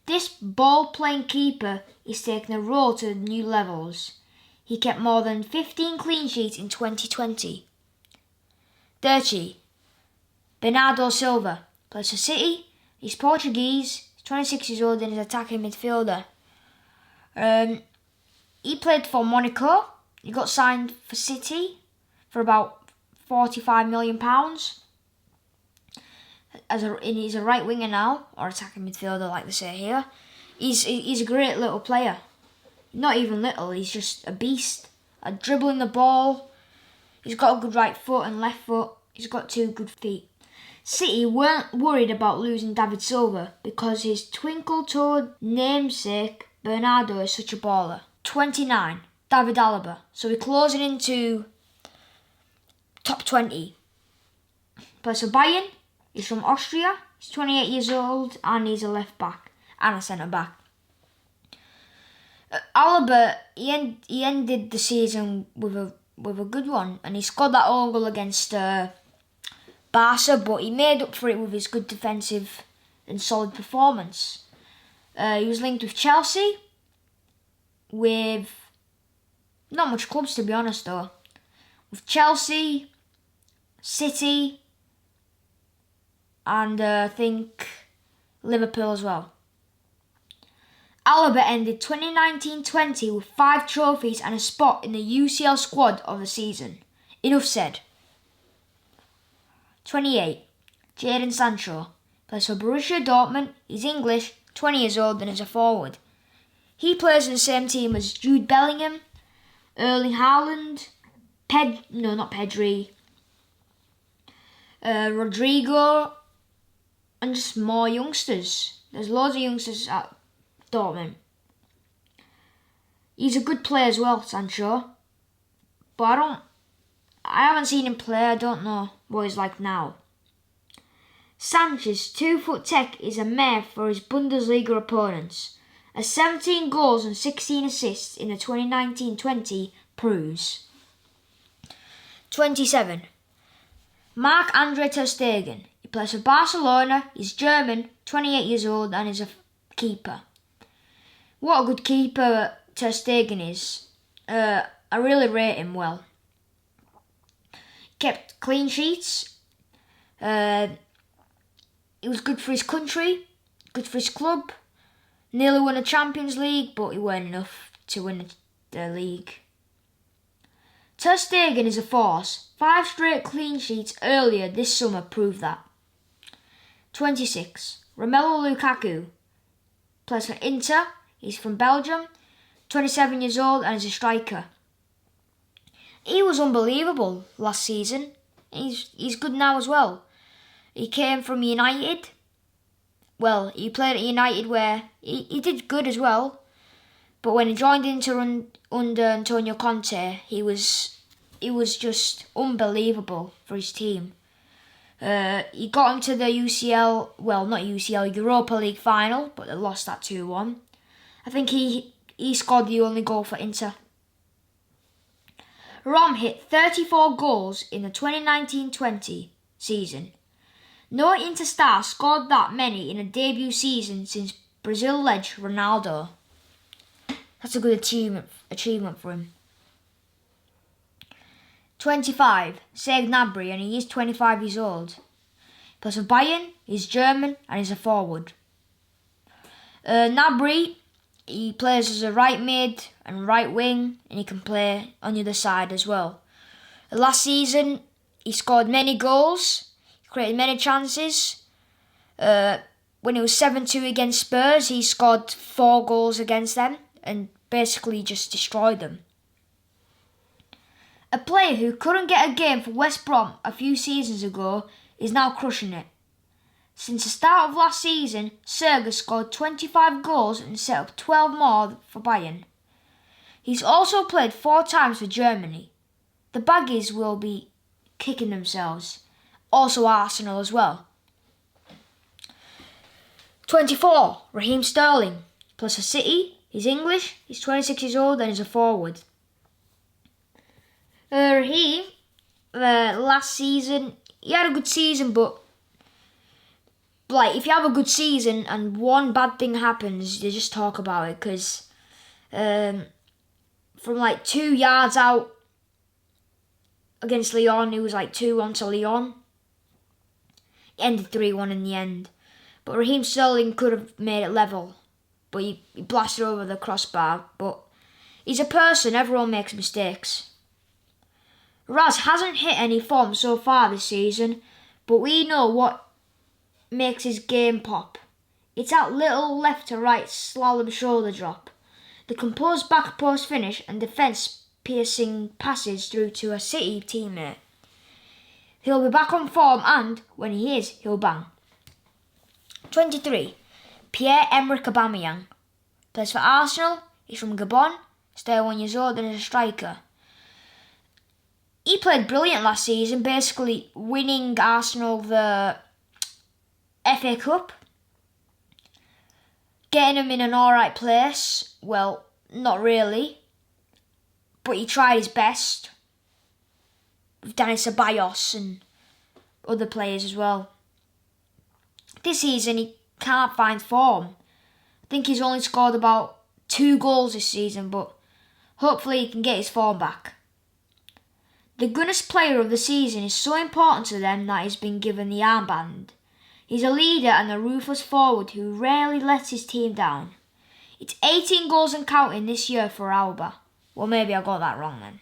This ball-playing keeper is taking a role to new levels. He kept more than 15 clean sheets in 2020. 30. Bernardo Silva. Plays for City. He's Portuguese. He's 26 years old and is attacking midfielder. He played for Monaco. He got signed for City for about £45 million. He's a right winger now, or attacking midfielder like they say here. He's a great little player. Not even little, he's just a beast. At dribbling the ball, he's got a good right foot and left foot. He's got 2 good feet. City weren't worried about losing David Silva because his twinkle-toed namesake Bernardo is such a baller. 29. David Alaba. So we're closing into top 20. Plays for Bayern. He's from Austria. He's 28 years old and he's a left back and a centre back. Alaba, he ended the season with a good one, and he scored that own goal against Barca, but he made up for it with his good defensive and solid performance. He was linked with Chelsea, with not much clubs to be honest though, with Chelsea, City, and I think Liverpool as well. Alaba ended 2019-20 with 5 trophies and a spot in the UCL squad of the season. Enough said. 28. Jadon Sancho. Plays for Borussia Dortmund. He's English, 20 years old, and is a forward. He plays in the same team as Jude Bellingham, Erling Haaland, Pedri, Rodrigo, and just more youngsters. There's loads of youngsters at Dortmund. He's a good player as well, Sancho. But I haven't seen him play. I don't know what he's like now. Sanchez, 2-foot tech, is a mare for his Bundesliga opponents. As 17 goals and 16 assists in the 2019-20 proves. 27. Marc-Andre ter Stegen. He plays for Barcelona. He's German, 28 years old, and is a keeper. What a good keeper ter Stegen is. I really rate him well. Kept clean sheets. He was good for his country, good for his club. Nearly won a Champions League, but he weren't enough to win the league. Ter Stegen is a force. 5 straight clean sheets earlier this summer prove that. 26. Romelu Lukaku. Plays for Inter. He's from Belgium. 27 years old and is a striker. He was unbelievable last season. He's good now as well. He came from United. Well, he played at United where he did good as well. But when he joined Inter under Antonio Conte, he was just unbelievable for his team. He got him to the Europa League final, but they lost that 2-1. I think he scored the only goal for Inter. Rom hit 34 goals in the 2019-20 season. No Inter star scored that many in a debut season since Brazil legend Ronaldo. That's a good achievement for him. 25. Serge Gnabry, and he is 25 years old. Plays for Bayern, he's German, and he's a forward. Gnabry, he plays as a right mid and right wing, and he can play on the other side as well. Last season, he scored many goals, created many chances. When it was 7-2 against Spurs, he scored 4 goals against them and basically just destroyed them. A player who couldn't get a game for West Brom a few seasons ago is now crushing it. Since the start of last season, Serge scored 25 goals and set up 12 more for Bayern. He's also played 4 times for Germany. The Baggies will be kicking themselves. Also Arsenal as well. 24. Raheem Sterling. Plays for City. He's English. He's 26 years old and is a forward. Raheem, last season, he had a good season, but if you have a good season and one bad thing happens, you just talk about it, because from 2 yards out against Lyon, it was 2-1 to Lyon. It ended 3-1 in the end. But Raheem Sterling could have made it level, but he blasted over the crossbar. But he's a person, everyone makes mistakes. Raz hasn't hit any form so far this season, but we know what makes his game pop. It's that little left to right slalom shoulder drop, the composed back post finish and defence piercing passes through to a City teammate. He'll be back on form and, when he is, he'll bang. 23. Pierre-Emerick Aubameyang. Plays for Arsenal, he's from Gabon, 31 years old and is a striker. He played brilliant last season, basically winning Arsenal the FA Cup. Getting him in an alright place. Well, not really. But he tried his best. With Dani Ceballos and other players as well. This season he can't find form. I think he's only scored about 2 goals this season, but hopefully he can get his form back. The Gunners player of the season is so important to them that he's been given the armband. He's a leader and a ruthless forward who rarely lets his team down. It's 18 goals and counting this year for Alba. Well, maybe I got that wrong then.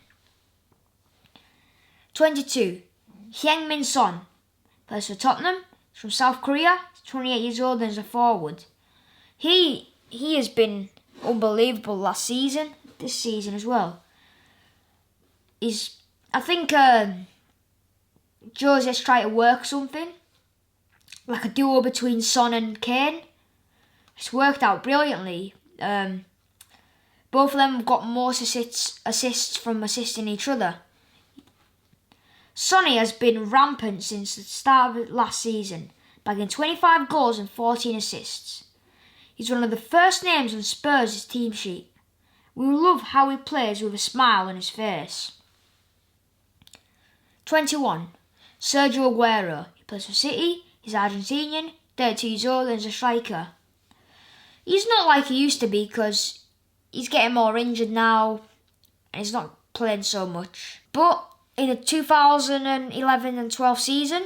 22. Heung-min Son. Plays for Tottenham. He's from South Korea. He's 28 years old and is a forward. He has been unbelievable last season. This season as well. I think Jose's tried to work something. Like a duo between Son and Kane. It's worked out brilliantly. Both of them got most assists from assisting each other. Sonny has been rampant since the start of last season, bagging 25 goals and 14 assists. He's one of the first names on Spurs' team sheet. We love how he plays with a smile on his face. 21. Sergio Aguero. He plays for City. He's Argentinian, 32 years old and is a striker. He's not like he used to be because he's getting more injured now and he's not playing so much. But in the 2011 and 12 season,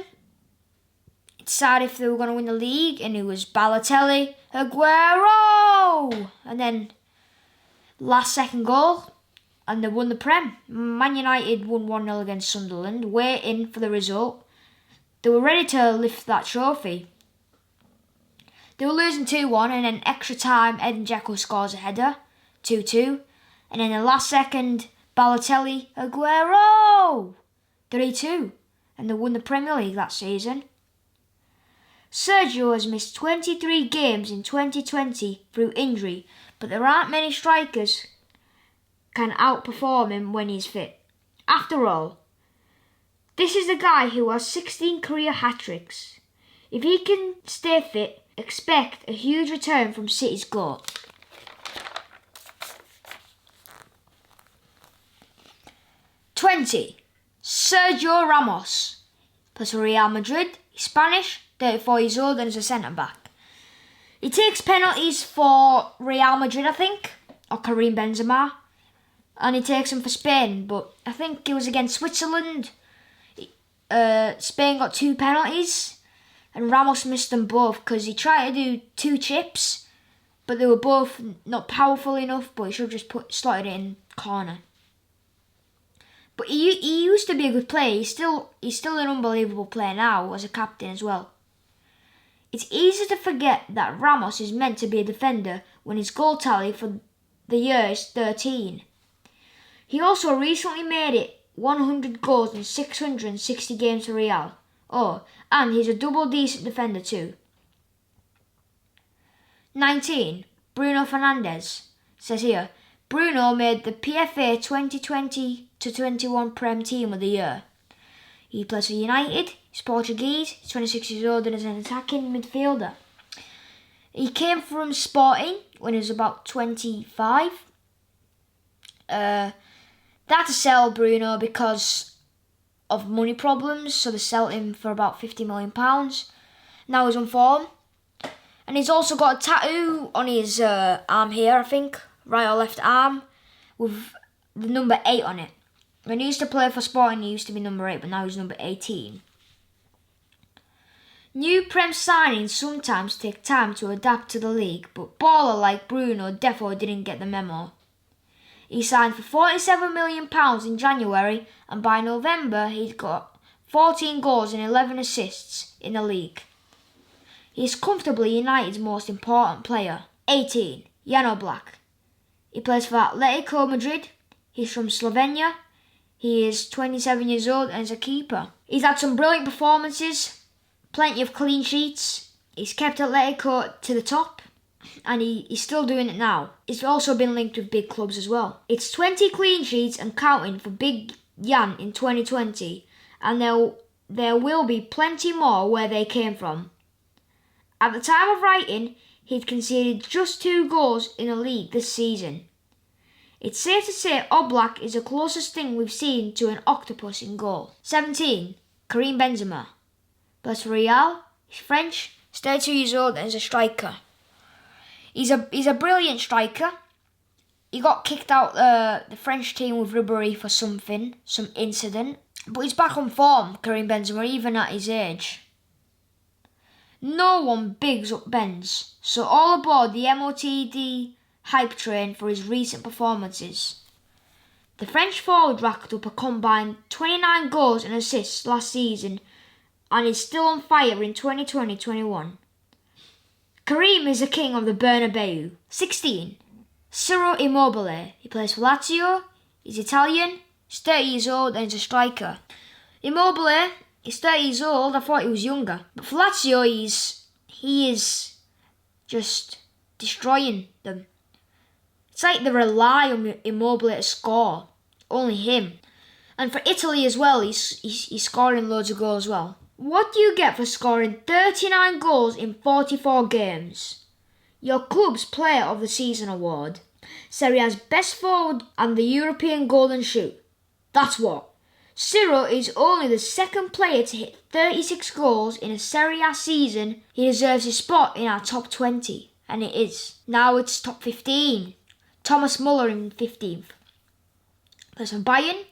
it decided if they were going to win the league, and it was Balotelli, Aguero, and then last second goal, and they won the Prem. Man United won 1-0 against Sunderland, waiting for the result. They were ready to lift that trophy. They were losing 2-1, and then extra time, Edin Dzeko scores a header, 2-2, and then the last second, Balotelli, Aguero, 3-2, and they won the Premier League that season. Sergio has missed 23 games in 2020 through injury, but there aren't many strikers can outperform him when he's fit. After all, this is the guy who has 16 career hat-tricks. If he can stay fit, expect a huge return from City's GOAT. 20. Sergio Ramos. Plays for Real Madrid. He's Spanish, 34 years old and is a centre-back. He takes penalties for Real Madrid, I think, or Karim Benzema. And he takes them for Spain, but I think it was against Switzerland. Spain got 2 penalties and Ramos missed them both because he tried to do 2 chips, but they were both not powerful enough, but he should have just slotted it in corner. But he used to be a good player. He's still an unbelievable player now as a captain as well. It's easy to forget that Ramos is meant to be a defender when his goal tally for the year is 13. He also recently made it 100 goals in 660 games for Real. Oh, and he's a double decent defender too. 19. Bruno Fernandes. It says here, Bruno made the PFA 2020-21 Prem Team of the Year. He plays for United, he's Portuguese, he's 26 years old and is an attacking midfielder. He came from Sporting when he was about 25. They had to sell Bruno because of money problems, so they sold him for about £50 million. Now he's on form. And he's also got a tattoo on his arm here, I think, right or left arm, with the number 8 on it. When he used to play for Sporting, he used to be number 8, but now he's number 18. New Prem signings sometimes take time to adapt to the league, but baller like Bruno definitely didn't get the memo. He signed for £47 million in January, and by November he'd got 14 goals and 11 assists in the league. He is comfortably United's most important player. 18. Jan Oblak. He plays for Atletico Madrid. He's from Slovenia. He is 27 years old and is a keeper. He's had some brilliant performances, plenty of clean sheets. He's kept Atletico to the top, and he's still doing it now. He's also been linked with big clubs as well. It's 20 clean sheets and counting for Big Jan in 2020, and there will be plenty more where they came from. At the time of writing, he'd conceded just 2 goals in the league this season. It's safe to say Oblak is the closest thing we've seen to an octopus in goal. 17. Karim Benzema. Plays for Real. He's French. He's 32 years old and is a striker. He's a brilliant striker. He got kicked out the French team with Ribéry for some incident. But he's back on form, Karim Benzema, even at his age. No one bigs up Benz, so all aboard the MOTD hype train for his recent performances. The French forward racked up a combined 29 goals and assists last season and is still on fire in 2020-21. Karim is the king of the Bernabeu. 16. Ciro Immobile. He plays for Lazio. He's Italian. He's 30 years old and he's a striker. Immobile is 30 years old. I thought he was younger. But for Lazio, he is just destroying them. It's like they rely on Immobile to score. Only him. And for Italy as well, he's scoring loads of goals as well. What do you get for scoring 39 goals in 44 games? Your club's Player of the Season award, Serie A's Best Forward and the European Golden Shoe. That's what. Ciro is only the second player to hit 36 goals in a Serie A season. He deserves his spot in our top 20, and it is. Now it's top 15. Thomas Muller in 15th. Plays for Bayern.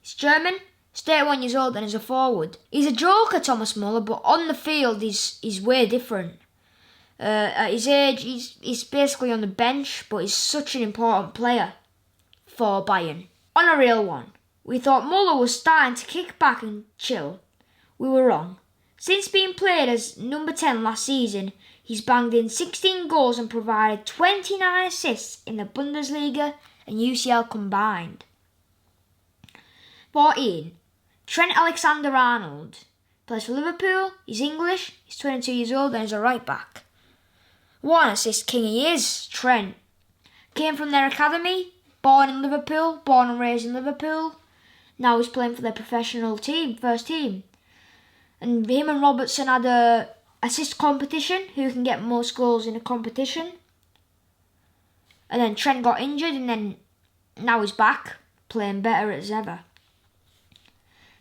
He's German. He's 31 years old and is a forward. He's a joker, Thomas Muller, but on the field he's way different. At his age, he's basically on the bench, but he's such an important player for Bayern. On a real one, we thought Muller was starting to kick back and chill. We were wrong. Since being played as number 10 last season, he's banged in 16 goals and provided 29 assists in the Bundesliga and UCL combined. 14. Trent Alexander-Arnold. Plays for Liverpool. He's English. He's 22 years old and he's a right back. What an assist king he is, Trent. Came from their academy. Born in Liverpool. Born and raised in Liverpool. Now he's playing for their professional team, first team. And him and Robertson had a assist competition. Who can get most goals in a competition. And then Trent got injured and then now he's back. Playing better as ever.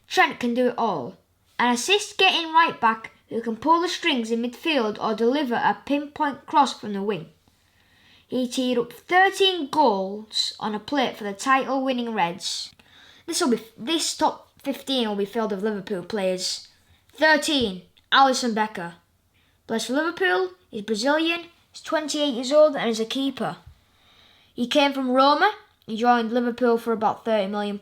Trent can do it all. An assist getting right back who can pull the strings in midfield or deliver a pinpoint cross from the wing. He teed up 13 goals on a plate for the title-winning Reds. This top 15 will be filled with Liverpool players. 13. Alisson Becker. Plays for Liverpool. He's Brazilian. He's 28 years old and is a keeper. He came from Roma. He joined Liverpool for about £30 million.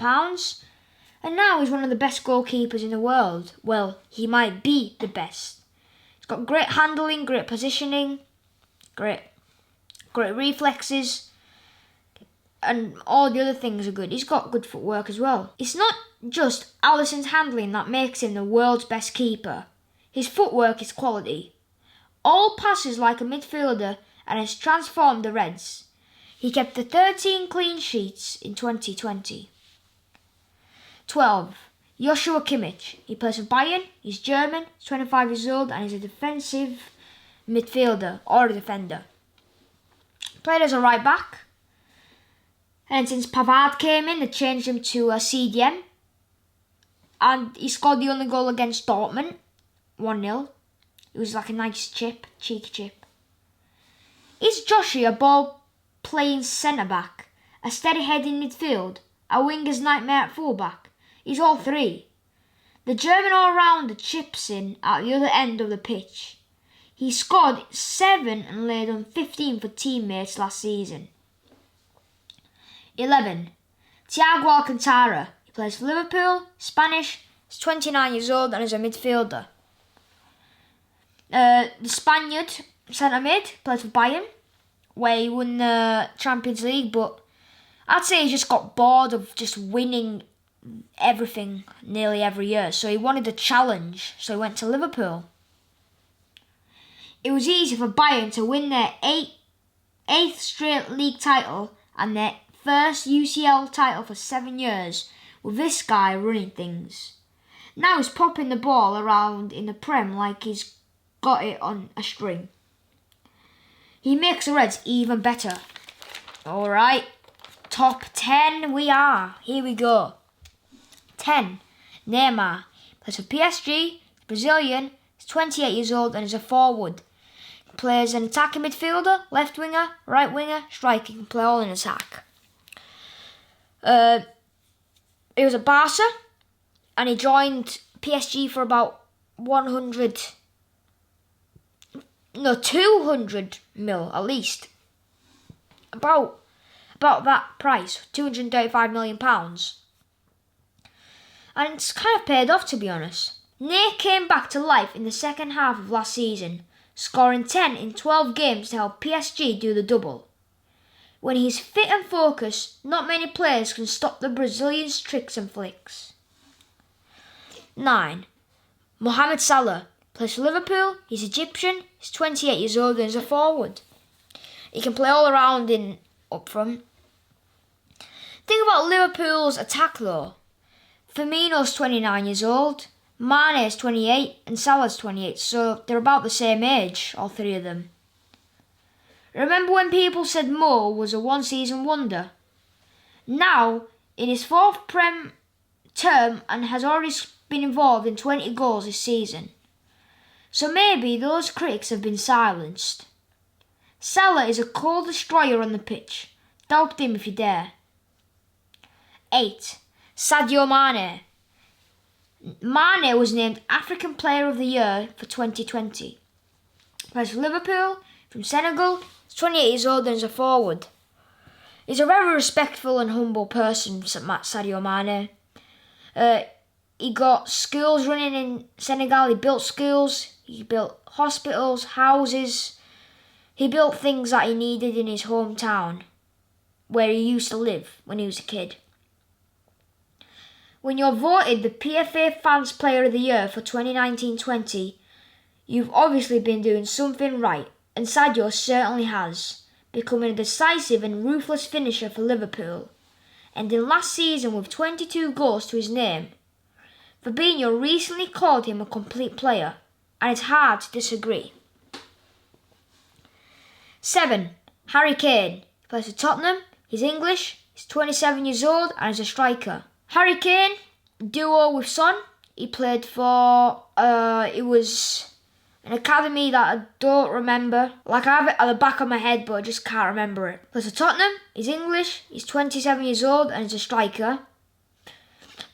And now he's one of the best goalkeepers in the world. Well, he might be the best. He's got great handling, great positioning, great reflexes, and all the other things are good. He's got good footwork as well. It's not just Alisson's handling that makes him the world's best keeper. His footwork is quality. All passes like a midfielder and has transformed the Reds. He kept the 13 clean sheets in 2020. 12. Joshua Kimmich. He plays for Bayern. He's German. He's 25 years old and he's a defensive midfielder or a defender. Played as a right back. And since Pavard came in, they changed him to a CDM. And he scored the only goal against Dortmund. 1-0. It was like a nice chip. Cheeky chip. Is Joshua a ball-playing centre-back? A steady-heading midfield? A winger's nightmare at full-back? He's all three. The German all-rounder chips in at the other end of the pitch. He scored 7 and laid on 15 for teammates last season. 11. Thiago Alcantara. He plays for Liverpool, Spanish, he's 29 years old and is a midfielder. The Spaniard centre-mid plays for Bayern, where he won the Champions League, but I'd say he just got bored of just winning everything nearly every year, so he wanted a challenge, so he went to Liverpool. It was easy for Bayern to win their eighth straight league title and their first UCL title for 7 years, with this guy running things. Now he's popping the ball around in the Prem like he's got it on a string. He makes the Reds even better. Alright, top 10 we are. Here we go. 10. Neymar. Plays for PSG, Brazilian, he's 28 years old and is a forward. He plays an attacking midfielder, left winger, right winger, striker. He can play all in attack. He was at Barca and he joined PSG for about 200 mil at least. About about that price, £235 million. And it's kind of paid off, to be honest. Ney came back to life in the second half of last season, scoring 10 in 12 games to help PSG do the double. When he's fit and focused, not many players can stop the Brazilian's tricks and flicks. 9. Mohamed Salah plays for Liverpool. He's Egyptian. He's 28 years old and is a forward. He can play all around in up front. Think about Liverpool's attack though. Firmino's 29 years old, Mane is 28 and Salah's 28, so they're about the same age, all three of them. Remember when people said Mo was a one-season wonder? Now, in his fourth Prem term and has already been involved in 20 goals this season. So maybe those critics have been silenced. Salah is a cold destroyer on the pitch. Doubt him if you dare. 8. Sadio Mane. Mane was named African Player of the Year for 2020. Plays for Liverpool, from Senegal, he's 28 years old and is a forward. He's a very respectful and humble person, Sadio Mane. He got schools running in Senegal, he built schools, he built hospitals, houses. He built things that he needed in his hometown, where he used to live when he was a kid. When you're voted the PFA Fans Player of the Year for 2019-20, you've obviously been doing something right, and Sadio certainly has, becoming a decisive and ruthless finisher for Liverpool, ending last season with 22 goals to his name. Fabinho recently called him a complete player, and it's hard to disagree. 7. Harry Kane. He plays for Tottenham, he's English, he's 27 years old and is a striker. Harry Kane, duo with Son. He played for, it was an academy that I don't remember. Like I have it at the back of my head but I just can't remember it. Plays for Tottenham, he's English, he's 27 years old and is a striker.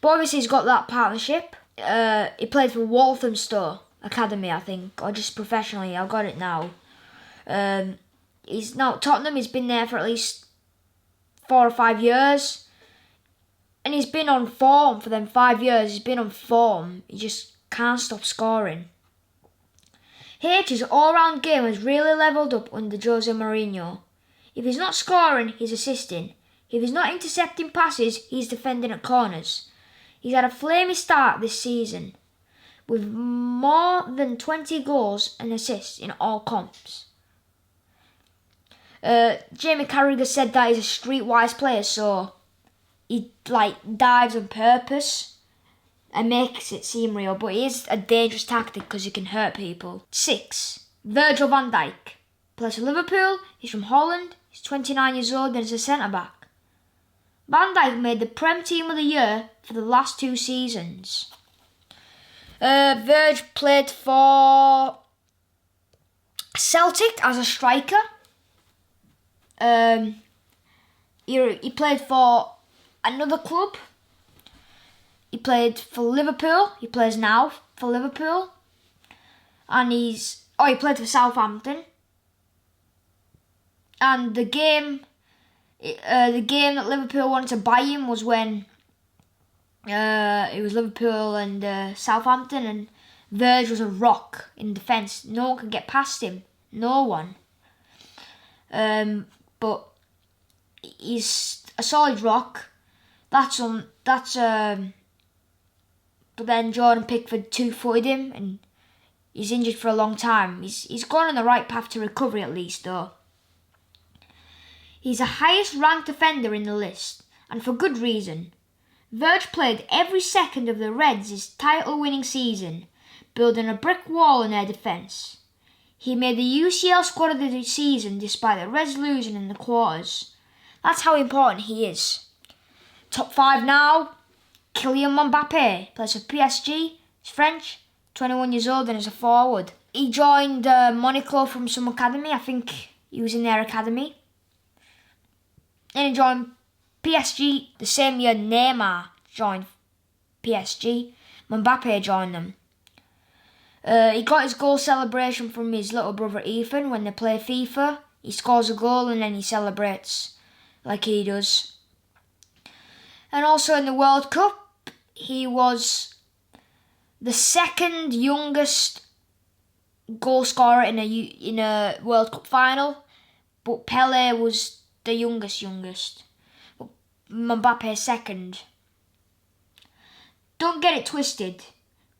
But obviously he's got that partnership. He played for Walthamstow Academy, I think, or just professionally, I've got it now. He's now Tottenham, he's been there for at least 4 or 5 years. And he's been on form for them 5 years. He's been on form. He just can't stop scoring. H's all-round game has really levelled up under Jose Mourinho. If he's not scoring, he's assisting. If he's not intercepting passes, he's defending at corners. He's had a flamey start this season, with more than 20 goals and assists in all comps. Jamie Carragher said that he's a streetwise player, so he dives on purpose and makes it seem real, but it is a dangerous tactic because he can hurt people. 6. Virgil van Dijk. Plays for Liverpool, he's from Holland, he's 29 years old and is a centre-back. Van Dijk made the Prem Team of the Year for the last 2 seasons. Virg played for Celtic as a striker. He played for another club. He played for Liverpool. He plays now for Liverpool. And he played for Southampton. And the game that Liverpool wanted to buy him was when it was Liverpool and Southampton, and Virg was a rock in defence. No one could get past him. No one. But he's a solid rock. But then Jordan Pickford two-footed him and he's injured for a long time. He's gone on the right path to recovery at least though. He's the highest ranked defender in the list, and for good reason. Virg played every second of the Reds' title-winning season, building a brick wall in their defence. He made the UCL squad of the season despite the Reds losing in the quarters. That's how important he is. Top 5 now. Kylian Mbappe plays for PSG. He's French, 21 years old and is a forward. He joined Monaco from some academy. I think he was in their academy. Then he joined PSG the same year Neymar joined PSG. Mbappe joined them. He got his goal celebration from his little brother Ethan when they play FIFA. He scores a goal and then he celebrates like he does. And also in the World Cup, he was the second youngest goal scorer in a World Cup final, but Pele was the youngest. But Mbappe second. Don't get it twisted.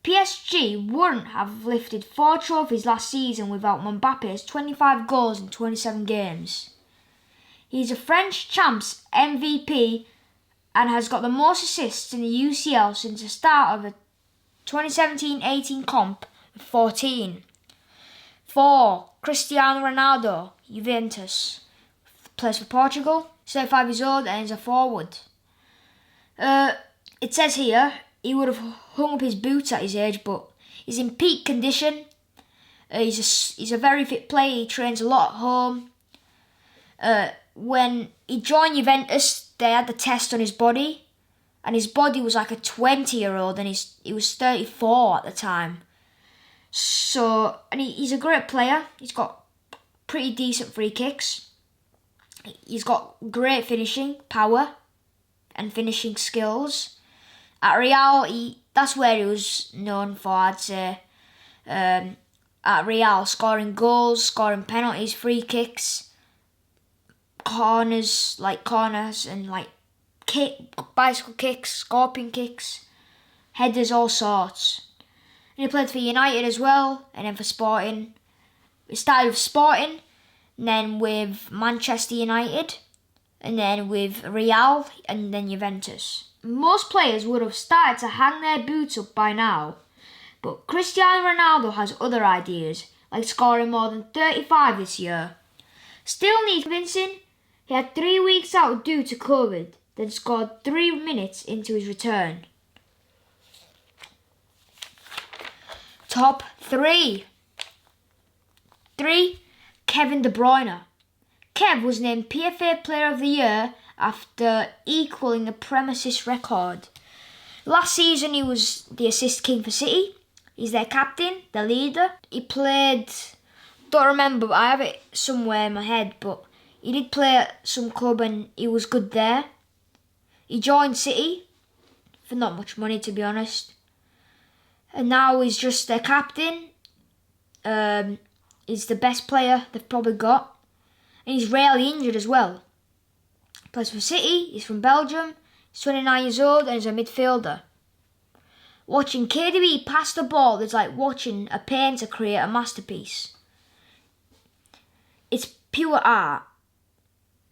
PSG wouldn't have lifted 4 trophies last season without Mbappe's 25 goals in 27 games. He's a French champs MVP and has got the most assists in the UCL since the start of the 2017-18 comp with 14. 4. Cristiano Ronaldo, Juventus. Plays for Portugal, 35 years old and is a forward. It says here he would have hung up his boots at his age, but he's in peak condition. He's a very fit player. He trains a lot at home. When he joined Juventus, they had the test on his body, and his body was like a 20-year-old, and he was 34 at the time. So, and he's a great player. He's got pretty decent free kicks. He's got great finishing power and finishing skills. At Real, that's where he was known for, I'd say. At Real, scoring goals, scoring penalties, free kicks, corners and bicycle kicks, scorpion kicks, headers, all sorts. And he played for United as well, and then for Sporting. He started with Sporting, and then with Manchester United, and then with Real, and then Juventus. Most players would have started to hang their boots up by now, but Cristiano Ronaldo has other ideas, like scoring more than 35 this year. Still needs convincing. He had 3 weeks out due to COVID, then scored 3 minutes into his return. Top 3. 3. Kevin De Bruyne. Kev was named PFA Player of the Year after equalling the Premier assist record. Last season he was the assist king for City. He's their captain, the leader. He played, don't remember, but I have it somewhere in my head, but he did play at some club and he was good there. He joined City for not much money, to be honest. And now he's just their captain. He's the best player they've probably got. And he's rarely injured as well. Plays for City, he's from Belgium, he's 29 years old and he's a midfielder. Watching KDB pass the ball is like watching a painter create a masterpiece. It's pure art.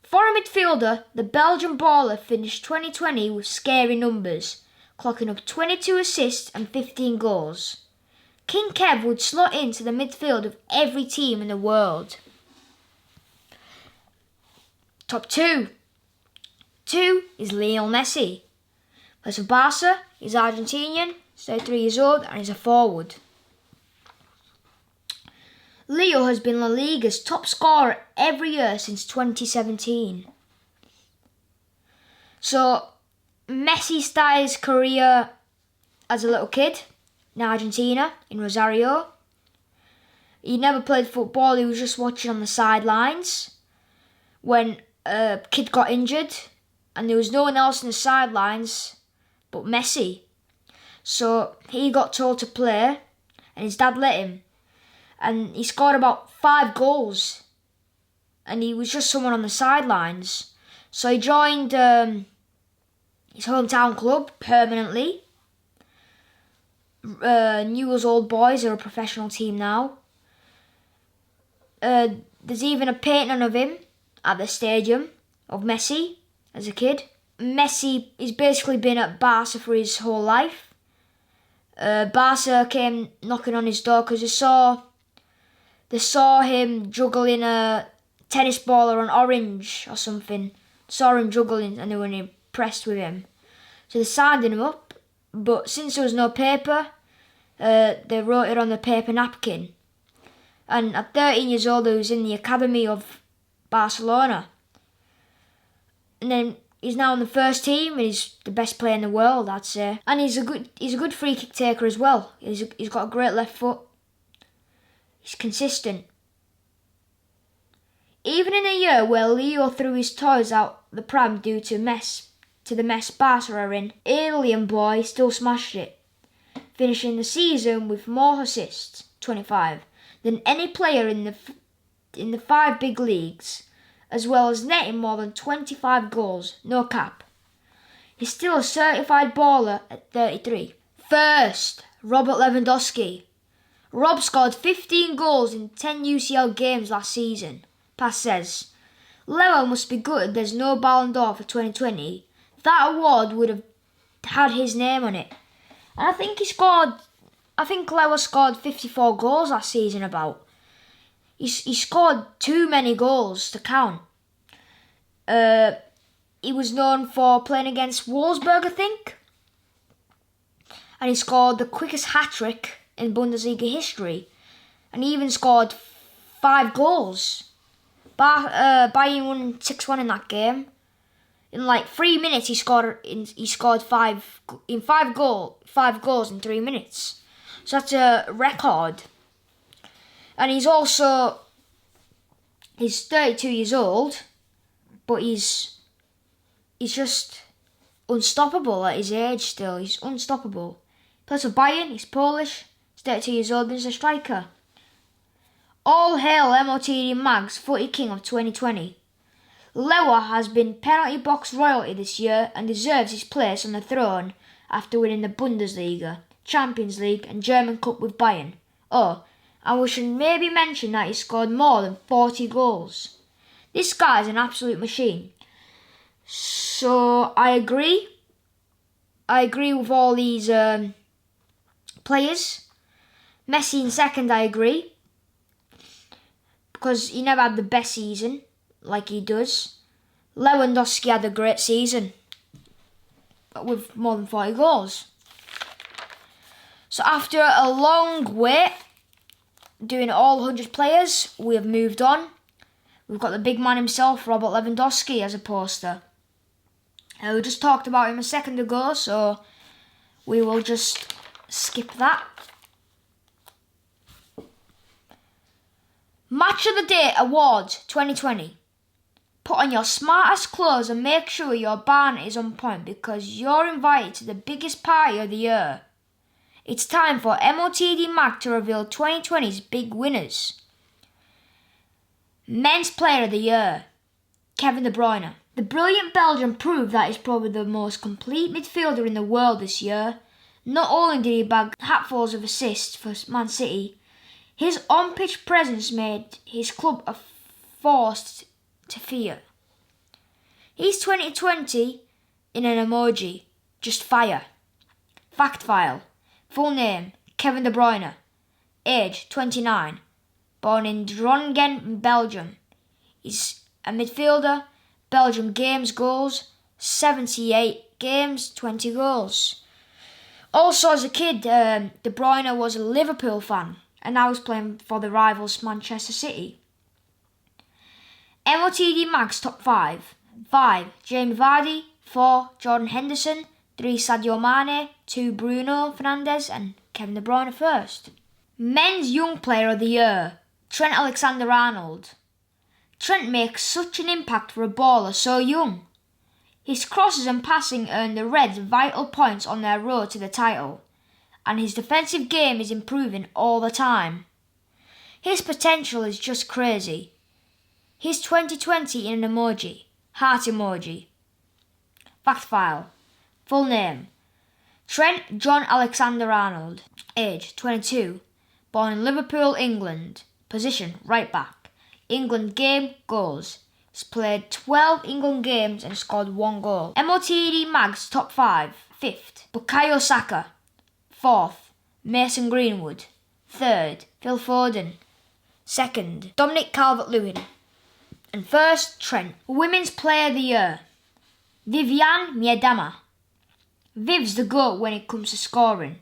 For a midfielder, the Belgian baller finished 2020 with scary numbers, clocking up 22 assists and 15 goals. King Kev would slot into the midfield of every team in the world. Top 2. 2 is Lionel Messi. Plays for Barca, he's Argentinian, 33 years old and he's a forward. Leo has been La Liga's top scorer every year since 2017. So, Messi started his career as a little kid in Argentina, in Rosario. He never played football, he was just watching on the sidelines when a kid got injured and there was no one else in the sidelines but Messi. So he got told to play and his dad let him. And he scored about 5 goals. And he was just someone on the sidelines. So he joined his hometown club permanently. Newell's Old Boys are a professional team now. There's even a painting of him at the stadium of Messi as a kid. Messi has basically been at Barca for his whole life. Barca came knocking on his door because they saw him juggling a tennis ball or an orange or something. Saw him juggling and they were impressed with him. So they signed him up, but since there was no paper, they wrote it on the paper napkin. And at 13 years old, he was in the academy of Barcelona. And then he's now on the first team and he's the best player in the world, I'd say. And he's a good free kick taker as well. He's got a great left foot. He's consistent. Even in a year where Leo threw his toys out the Prem due to the mess Barca are in, Alien Boy still smashed it, finishing the season with more assists, 25, than any player in the 5 big leagues, as well as netting more than 25 goals, no cap. He's still a certified baller at 33. First, Robert Lewandowski. Rob scored 15 goals in 10 UCL games last season. Pass says, Lewa must be gutted there's no Ballon d'Or for 2020. That award would have had his name on it. And I think Lewa scored 54 goals last season about. He scored too many goals to count. He was known for playing against Wolfsburg, I think. And he scored the quickest hat-trick in Bundesliga history. And he even scored 5 goals. Bayern won 6-1 in that game. In like 3 minutes, he scored 5 goals in 3 minutes. So that's a record. And he's 32 years old, but he's just unstoppable at his age still. He's unstoppable. He plays for Bayern, he's Polish, he's 32 years old, and he's a striker. All hail MOTD Mags, footy king of 2020. Lewa has been penalty box royalty this year and deserves his place on the throne after winning the Bundesliga, Champions League and German Cup with Bayern. Oh, and we should maybe mention that he scored more than 40 goals. This guy is an absolute machine. So I agree. I agree with all these players. Messi in second, I agree. Because he never had the best season like he does. Lewandowski had a great season with more than 40 goals. So after a long wait, doing all 100 players, we have moved on. We've got the big man himself, Robert Lewandowski, as a poster. We just talked about him a second ago, so we will just skip that. Match of the Day Awards 2020. Put on your smartest clothes and make sure your barn is on point because you're invited to the biggest party of the year. It's time for MOTD Mag to reveal 2020's big winners. Men's Player of the Year, Kevin De Bruyne. The brilliant Belgian proved that he's probably the most complete midfielder in the world this year. Not only did he bag hatfuls of assists for Man City, his on-pitch presence made his club a force to fear. He's 2020 in an emoji, just fire. Fact file. Full name, Kevin De Bruyne. Age, 29. Born in Drongen, Belgium. He's a midfielder. Belgium games goals, 78 games, 20 goals. Also as a kid, De Bruyne was a Liverpool fan and now he's playing for the rivals Manchester City. MOTD Mags top 5. 5. Jamie Vardy. 4. Jordan Henderson. 3. Sadio Mane. 2. Bruno Fernandes and Kevin De Bruyne first. Men's Young Player of the Year, Trent Alexander-Arnold. Trent makes such an impact for a baller so young. His crosses and passing earned the Reds vital points on their road to the title, and his defensive game is improving all the time. His potential is just crazy. He's 2020 in an emoji, heart emoji. Fact file. Full name, Trent John Alexander-Arnold. Age, 22. Born in Liverpool, England. Position, right back. England game, goals. He's played 12 England games and scored 1 goal. MOTD Mags top 5. 5th, Bukayo Saka. 4th, Mason Greenwood. 3rd, Phil Foden. 2nd, Dominic Calvert-Lewin. And 1st, Trent. Women's Player of the Year, Viviane Miedema. Viv's the GOAT when it comes to scoring.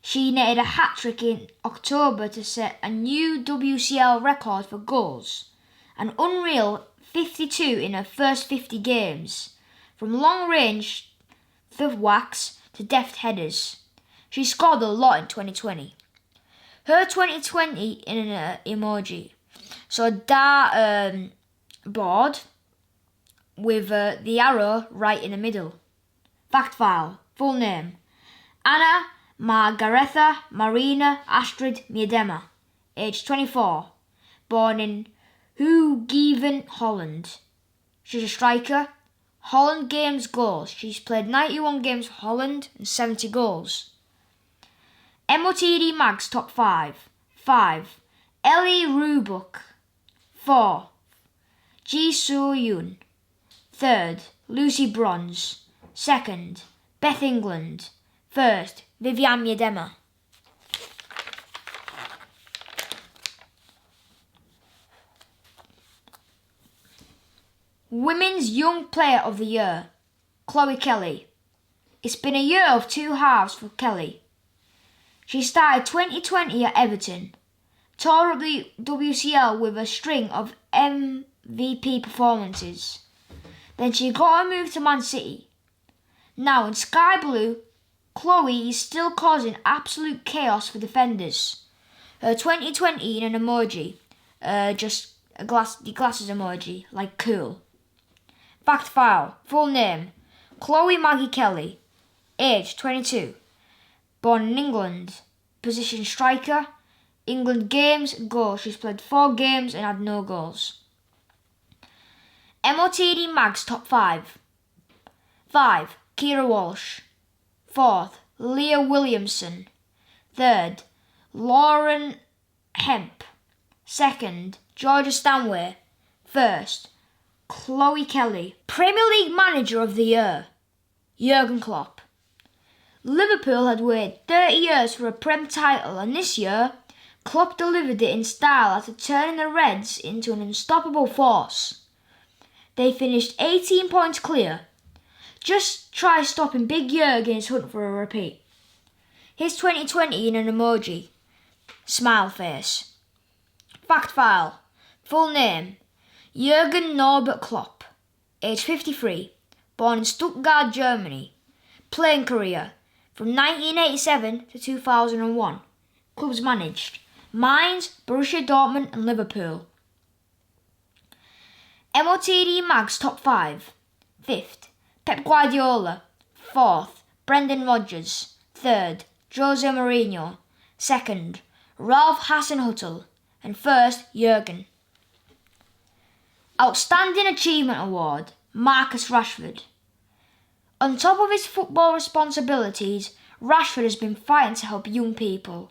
She netted a hat-trick in October to set a new WCL record for goals. An unreal 52 in her first 50 games. From long range, the whacks to deft headers. She scored a lot in 2020. Her 2020 in an emoji. So that board with the arrow right in the middle. Fact file. Full name: Anna Margaretha Marina Astrid Miedema, age 24, born in Hoogeveen, Holland. She's a striker. Holland games goals. She's played 91 games for Holland and 70 goals. MOTD Mags top 5. 5. Ellie Roebuck. 4. Ji Soo Yoon. 3rd. Lucy Bronze. 2nd. Beth England. 1st. Viviane Miedema. Women's Young Player of the Year, Chloe Kelly. It's been a year of two halves for Kelly. She started 2020 at Everton, tore up the WCL with a string of MVP performances. Then she got a move to Man City. Now in Sky Blue, Chloe is still causing absolute chaos for defenders. Her 2020 in an emoji, just the glasses emoji, like cool. Fact file. Full name: Chloe Maggie Kelly, age 22, born in England, position striker. England games, goals. She's played 4 games and had no goals. MOTD Mags top 5. 5. Kira Walsh. 4th. Leah Williamson. 3rd. Lauren Hemp. 2nd. Georgia Stanway. 1st. Chloe Kelly. Premier League Manager of the Year, Jurgen Klopp. Liverpool had waited 30 years for a Prem title, and this year, Klopp delivered it in style after turning the Reds into an unstoppable force. They finished 18 points clear. Just try stopping Big Jurgen's hunt for a repeat. His 2020 in an emoji. Smile face. Fact file. Full name: Jurgen Norbert Klopp, age 53, born in Stuttgart, Germany. Playing career from 1987 to 2001. Clubs managed: Mainz, Borussia Dortmund and Liverpool. MOTD Mags top 5. 5th. Pep Guardiola. 4th. Brendan Rodgers. 3rd. Jose Mourinho. 2nd. Ralph Hasenhüttl. And 1st. Jurgen. Outstanding Achievement Award, Marcus Rashford. On top of his football responsibilities, Rashford has been fighting to help young people.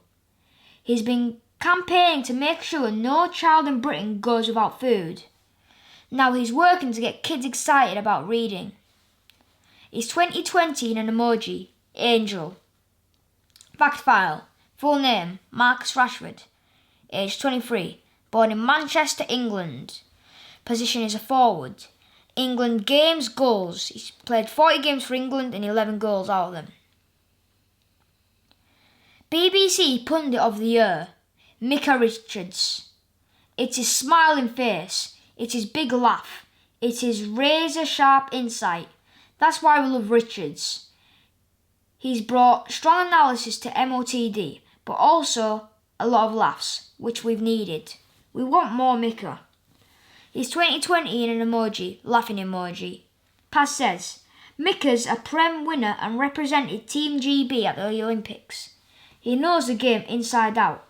He's been campaigning to make sure no child in Britain goes without food. Now he's working to get kids excited about reading. He's 2020 in an emoji, Angel. Fact file. Full name: Marcus Rashford, age 23, born in Manchester, England. Position is a forward. England games, goals. He's played 40 games for England and 11 goals out of them. BBC Pundit of the Year, Micah Richards. It's his smiling face. It's his big laugh. It's his razor sharp insight. That's why we love Richards. He's brought strong analysis to MOTD, but also a lot of laughs, which we've needed. We want more Micah. He's 2020 in an emoji, laughing emoji. Paz says, Micah's a Prem winner and represented Team GB at the Olympics. He knows the game inside out.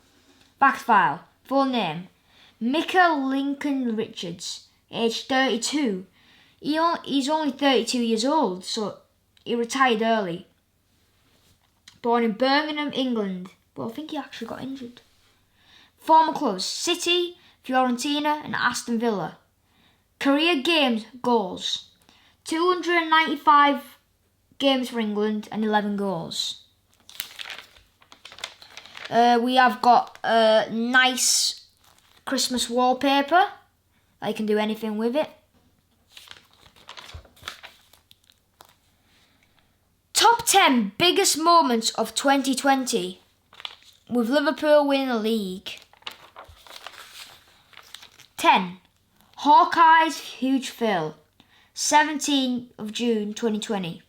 Fact file. Full name: Micah Lincoln Richards, age 32. He's only 32 years old, so he retired early. Born in Birmingham, England. Well, I think he actually got injured. Former clubs: City, Fiorentina and Aston Villa. Career games, goals: 295 games for England and 11 goals. We have got a nice Christmas wallpaper. I can do anything with it. Top 10 biggest moments of 2020 with Liverpool winning the league. 10. Hawkeye's huge fill, 17th of June 2020.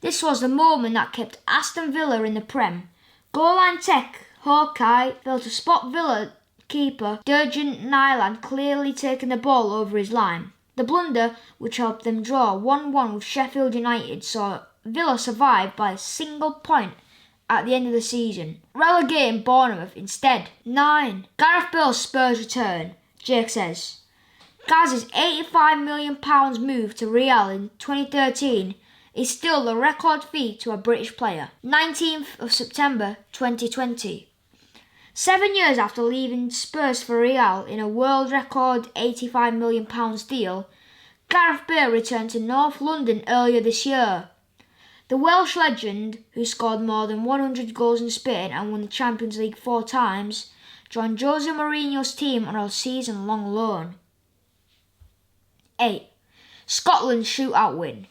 This was the moment that kept Aston Villa in the Prem. Goal line tech, Hawkeye fell to spot Villa keeper Durjan Nyland clearly taking the ball over his line. The blunder, which helped them draw 1-1 with Sheffield United, saw Villa survive by a single point at the end of the season, relegating Bournemouth instead. 9. Gareth Bale's Spurs return. Jake says, Gaz's £85 million move to Real in 2013 is still the record fee to a British player. 19th of September 2020. 7 years after leaving Spurs for Real in a world record £85 million deal, Gareth Bale returned to North London earlier this year. The Welsh legend, who scored more than 100 goals in Spain and won the Champions League 4 times, joined Jose Mourinho's team on a season-long loan. 8. Scotland's shootout win.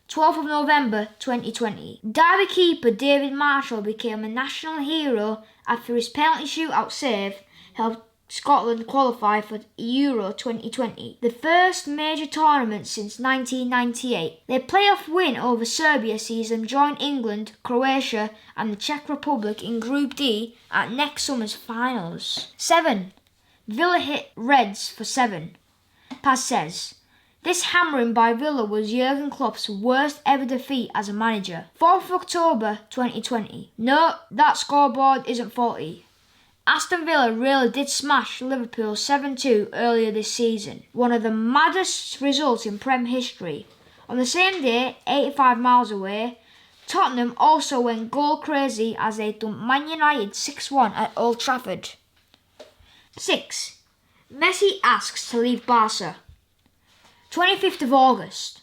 12th of November 2020. Derby keeper David Marshall became a national hero after his penalty shootout save helped Scotland qualify for Euro 2020, the first major tournament since 1998. Their playoff win over Serbia sees them join England, Croatia and the Czech Republic in Group D at next summer's finals. 7. Villa hit Reds for 7. Paz says, this hammering by Villa was Jurgen Klopp's worst ever defeat as a manager. 4th of October 2020. No, that scoreboard isn't faulty. Aston Villa really did smash Liverpool 7-2 earlier this season, one of the maddest results in Prem history. On the same day, 85 miles away, Tottenham also went goal crazy as they dumped Man United 6-1 at Old Trafford. 6. Messi asks to leave Barca. 25th of August.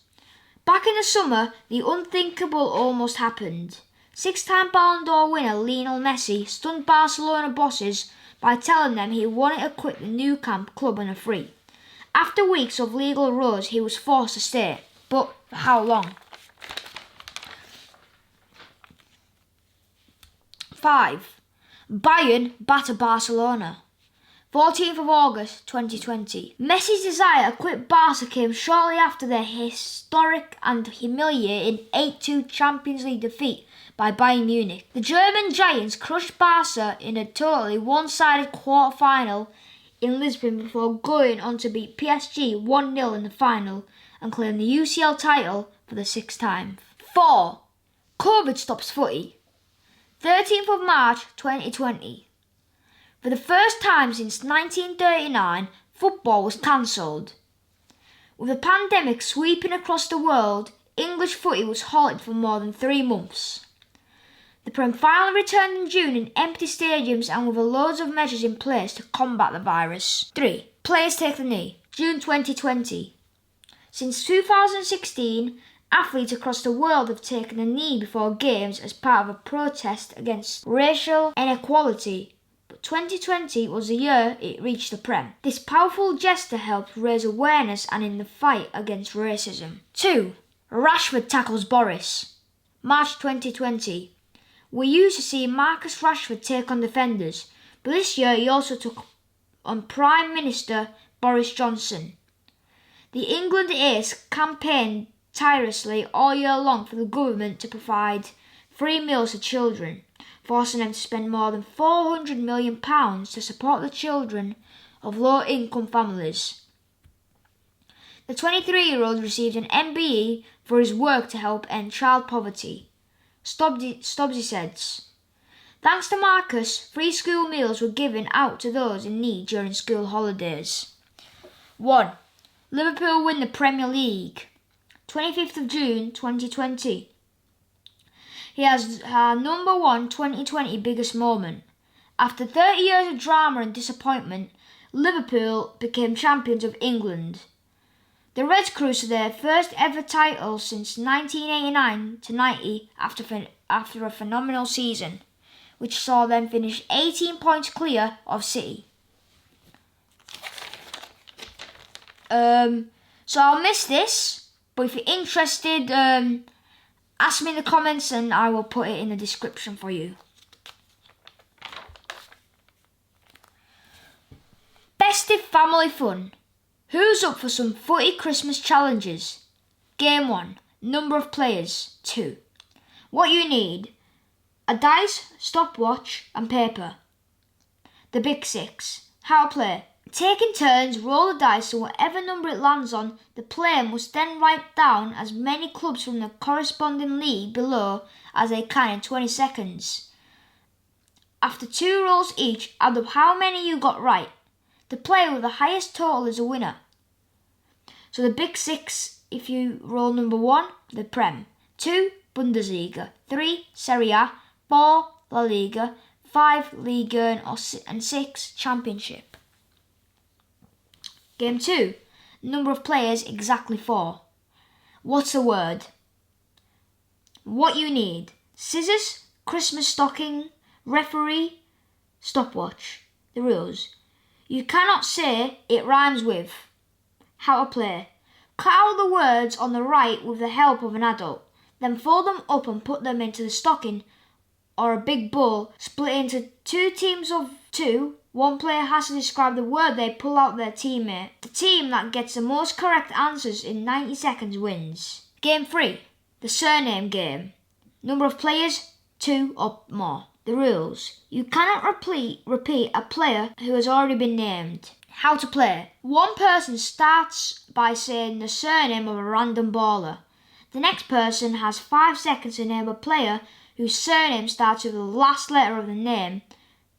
Back in the summer, the unthinkable almost happened. 6-time Ballon d'Or winner Lionel Messi stunned Barcelona bosses by telling them he wanted to quit the Nou Camp club on a free. After weeks of legal rows, he was forced to stay. But for how long? 5. Bayern batter Barcelona. 14th of August 2020. Messi's desire to quit Barca came shortly after their historic and humiliating 8-2 Champions League defeat by Bayern Munich. The German Giants crushed Barca in a totally one-sided quarter-final in Lisbon before going on to beat PSG 1-0 in the final and claim the UCL title for the 6th time. 4. COVID stops footy. 13th of March 2020. For the first time since 1939, football was cancelled. With the pandemic sweeping across the world, English footy was halted for more than 3 months. The Prem finally returned in June in empty stadiums and with loads of measures in place to combat the virus. 3. Players take the knee. June 2020. Since 2016, athletes across the world have taken a knee before games as part of a protest against racial inequality. But 2020 was the year it reached the Prem. This powerful gesture helped raise awareness and in the fight against racism. 2. Rashford tackles Boris. March 2020. We used to see Marcus Rashford take on defenders, but this year he also took on Prime Minister Boris Johnson. The England ace campaigned tirelessly all year long for the government to provide free meals to children, forcing them to spend more than £400 million to support the children of low-income families. The 23-year-old received an MBE for his work to help end child poverty. Stubbsy says, thanks to Marcus, free school meals were given out to those in need during school holidays. 1. Liverpool win the Premier League. 25th of June 2020. He has our number 1 2020 biggest moment. After 30 years of drama and disappointment, Liverpool became champions of England. The Reds cruised to their first ever title since 1989-90 after a phenomenal season, which saw them finish 18 points clear of City. So I'll miss this, but if you're interested, ask me in the comments and I will put it in the description for you. Festive family fun. Who's up for some footy Christmas challenges? Game 1. Number of players, 2. What you need: a dice, stopwatch and paper. The Big 6. How to play: Taking turns, roll the dice, so whatever number it lands on, the player must then write down as many clubs from the corresponding league below as they can in 20 seconds. After 2 rolls each, add up how many you got right. The player with the highest total is a winner. So the big 6, if you roll number 1, the Prem, 2, Bundesliga, 3, Serie A, 4, La Liga, 5, Ligue 1, and 6, Championship. Game 2. Number of players, exactly 4. What's the word? What you need: scissors, Christmas stocking, referee, stopwatch. The rules: you cannot say it rhymes with. How to play: cut out the words on the right with the help of an adult, then fold them up and put them into the stocking or a big bowl. Split into 2 teams of 2. One player has to describe the word they pull out their teammate. The team that gets the most correct answers in 90 seconds wins. Game 3. The surname game. Number of players, 2 or more. The rules: you cannot repeat a player who has already been named. How to play: one person starts by saying the surname of a random baller. The next person has 5 seconds to name a player whose surname starts with the last letter of the name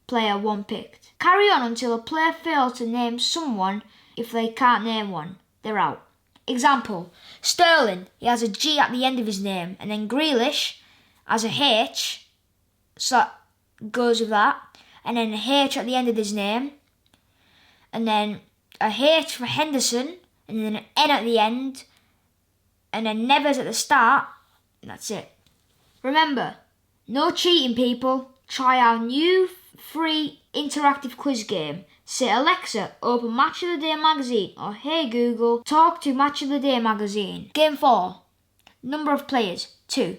player 1 picked. Carry on until a player fails to name someone. If they can't name one, they're out. Example: Sterling, he has a G at the end of his name, and then Grealish has a H, so that goes with that, and then a H at the end of his name, and then a H for Henderson, and then an N at the end, and then Nevers at the start, and that's it. Remember, no cheating, people. Try our new free interactive quiz game. Say, Alexa, open Match of the Day magazine, or hey Google, talk to Match of the Day magazine. Game 4. Number of players, 2.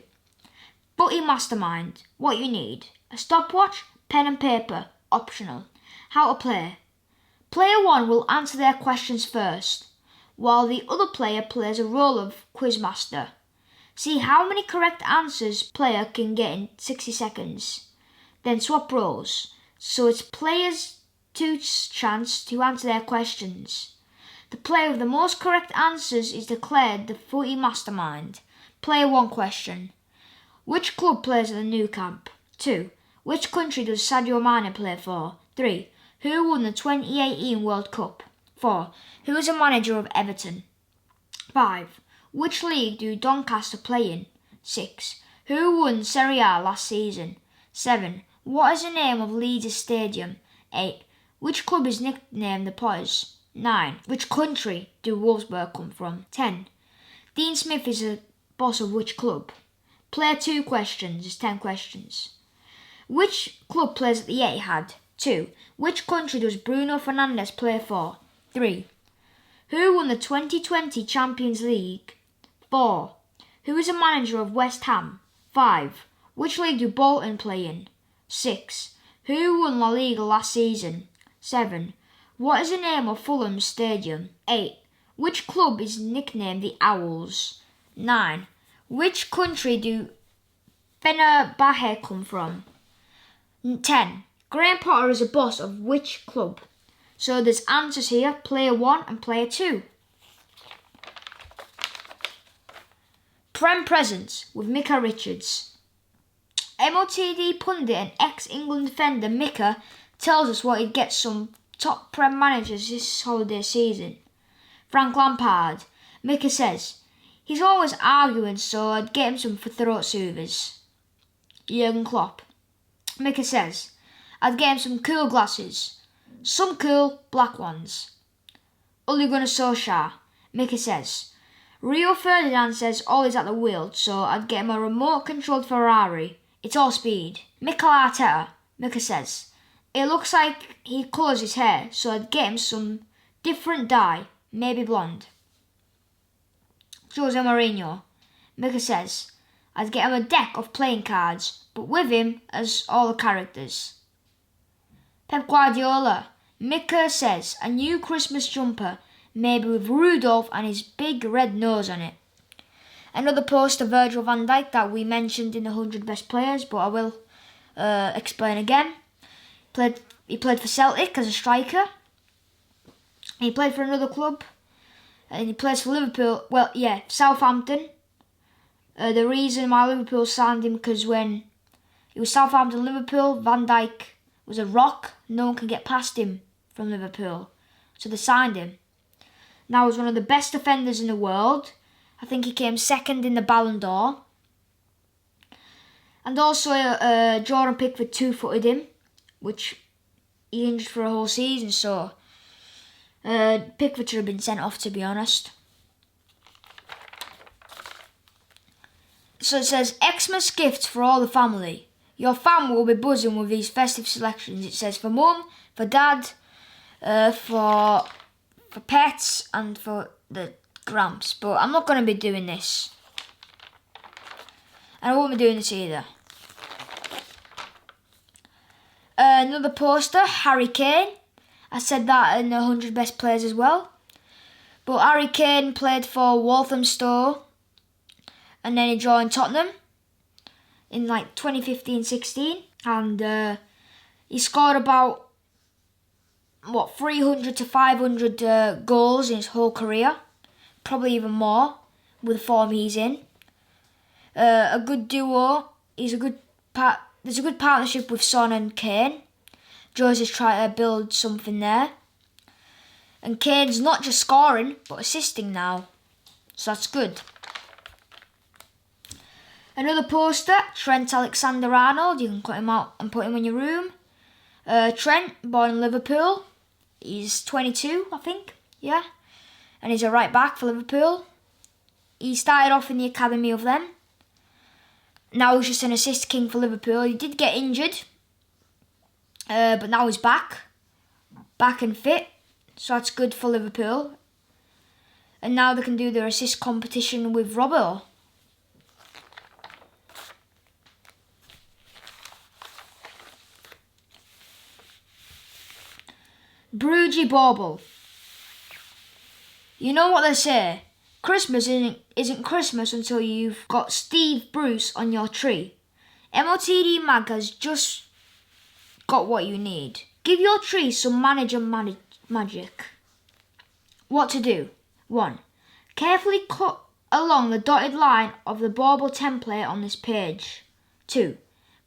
Butty Mastermind. What you need: a stopwatch, pen and paper, optional. How to play: player 1 will answer their questions first, while the other player plays a role of quizmaster. See how many correct answers player can get in 60 seconds. Then swap roles, so it's players 2's chance to answer their questions. The player with the most correct answers is declared the footy mastermind. Player 1 question: which club plays at the Nou Camp? 2. Which country does Sadio Mane play for? 3. Who won the 2018 World Cup? 4. Who is the manager of Everton? 5. Which league do Doncaster play in? 6. Who won Serie A last season? 7. What is the name of Leeds' stadium? 8. Which club is nicknamed the Potters? 9. Which country do Wolfsburg come from? 10. Dean Smith is the boss of which club? Player 2 questions is 10 questions. Which club plays at the Etihad? 2. Which country does Bruno Fernandes play for? 3. Who won the 2020 Champions League? 4. Who is the manager of West Ham? 5. Which league do Bolton play in? 6. Who won La Liga last season? 7. What is the name of Fulham's stadium? 8. Which club is nicknamed the Owls? 9. Which country do Fenerbahce come from? 10. Graham Potter is a boss of which club? So there's answers here, player 1 and player 2. Prem presents with Micah Richards. MOTD pundit and ex-England defender Micah tells us what he'd get some top Prem managers this holiday season. Frank Lampard. Micah says, he's always arguing, so I'd get him some throat soothers. Jurgen Klopp. Micah says, I'd get him some cool glasses. Some cool black ones. Ole Gunnar Solskjaer. Micah says, Rio Ferdinand says all is at the wheel, so I'd get him a remote-controlled Ferrari. It's all speed. Mikel Arteta. Micah says, it looks like he colours his hair, so I'd get him some different dye, maybe blonde. Jose Mourinho. Micah says, I'd get him a deck of playing cards, but with him as all the characters. Pep Guardiola. Micah says, a new Christmas jumper, maybe with Rudolph and his big red nose on it. Another post of Virgil van Dijk that we mentioned in the 100 best players, but I will explain again. He played for Celtic as a striker. He played for another club, and he plays for Liverpool. Well, yeah, Southampton. The reason why Liverpool signed him because when he was Southampton, Liverpool, Van Dijk was a rock. No one can get past him from Liverpool, so they signed him. Now he's one of the best defenders in the world. I think he came second in the Ballon d'Or. And also Jordan Pickford two-footed him, which he injured for a whole season, so Pickford should have been sent off, to be honest. So it says, Xmas gifts for all the family. Your family will be buzzing with these festive selections. It says for mum, for dad, for pets, and for the gramps. But I'm not going to be doing this. And I won't be doing this either. Another poster, Harry Kane. I said that in the 100 best players as well. But Harry Kane played for Walthamstow. And then he joined Tottenham in like 2015-16. And he scored about, 300 to 500 goals in his whole career. Probably even more with the form he's in. A good duo. There's a good partnership with Son and Kane. Jose's trying to build something there. And Kane's not just scoring, but assisting now. So that's good. Another poster, Trent Alexander-Arnold. You can cut him out and put him in your room. Trent, born in Liverpool. He's 22, I think. Yeah. And he's a right back for Liverpool. He started off in the academy of them. Now he's just an assist king for Liverpool. He did get injured. But now he's back. Back and fit. So that's good for Liverpool. And now they can do their assist competition with Robbo. Brugy Bauble. You know what they say? Christmas isn't Christmas until you've got Steve Bruce on your tree. MOTD Mag has just got what you need. Give your tree some manager magic. What to do? 1. Carefully cut along the dotted line of the bauble template on this page. 2.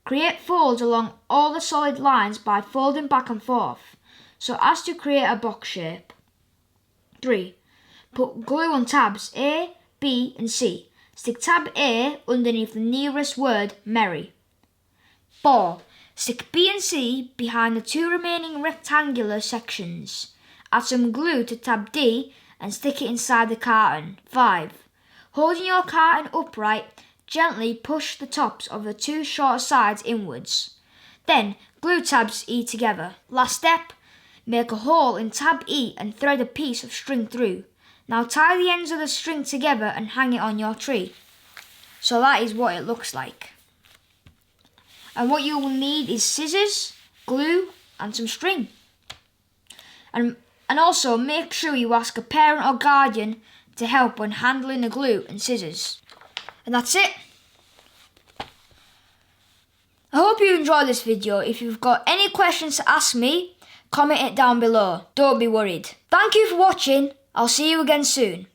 Create folds along all the solid lines by folding back and forth, so as to create a box shape. 3. Put glue on tabs A, B and C. Stick tab A underneath the nearest word merry. 4. Stick B and C behind the 2 remaining rectangular sections. Add some glue to tab D and stick it inside the carton. 5. Holding your carton upright, gently push the tops of the 2 shorter sides inwards. Then glue tabs E together. Last step, make a hole in tab E and thread a piece of string through. Now tie the ends of the string together and hang it on your tree. So that is what it looks like. And what you will need is scissors, glue and some string. And also make sure you ask a parent or guardian to help when handling the glue and scissors. And that's it. I hope you enjoyed this video. If you've got any questions to ask me, comment it down below. Don't be worried. Thank you for watching. I'll see you again soon.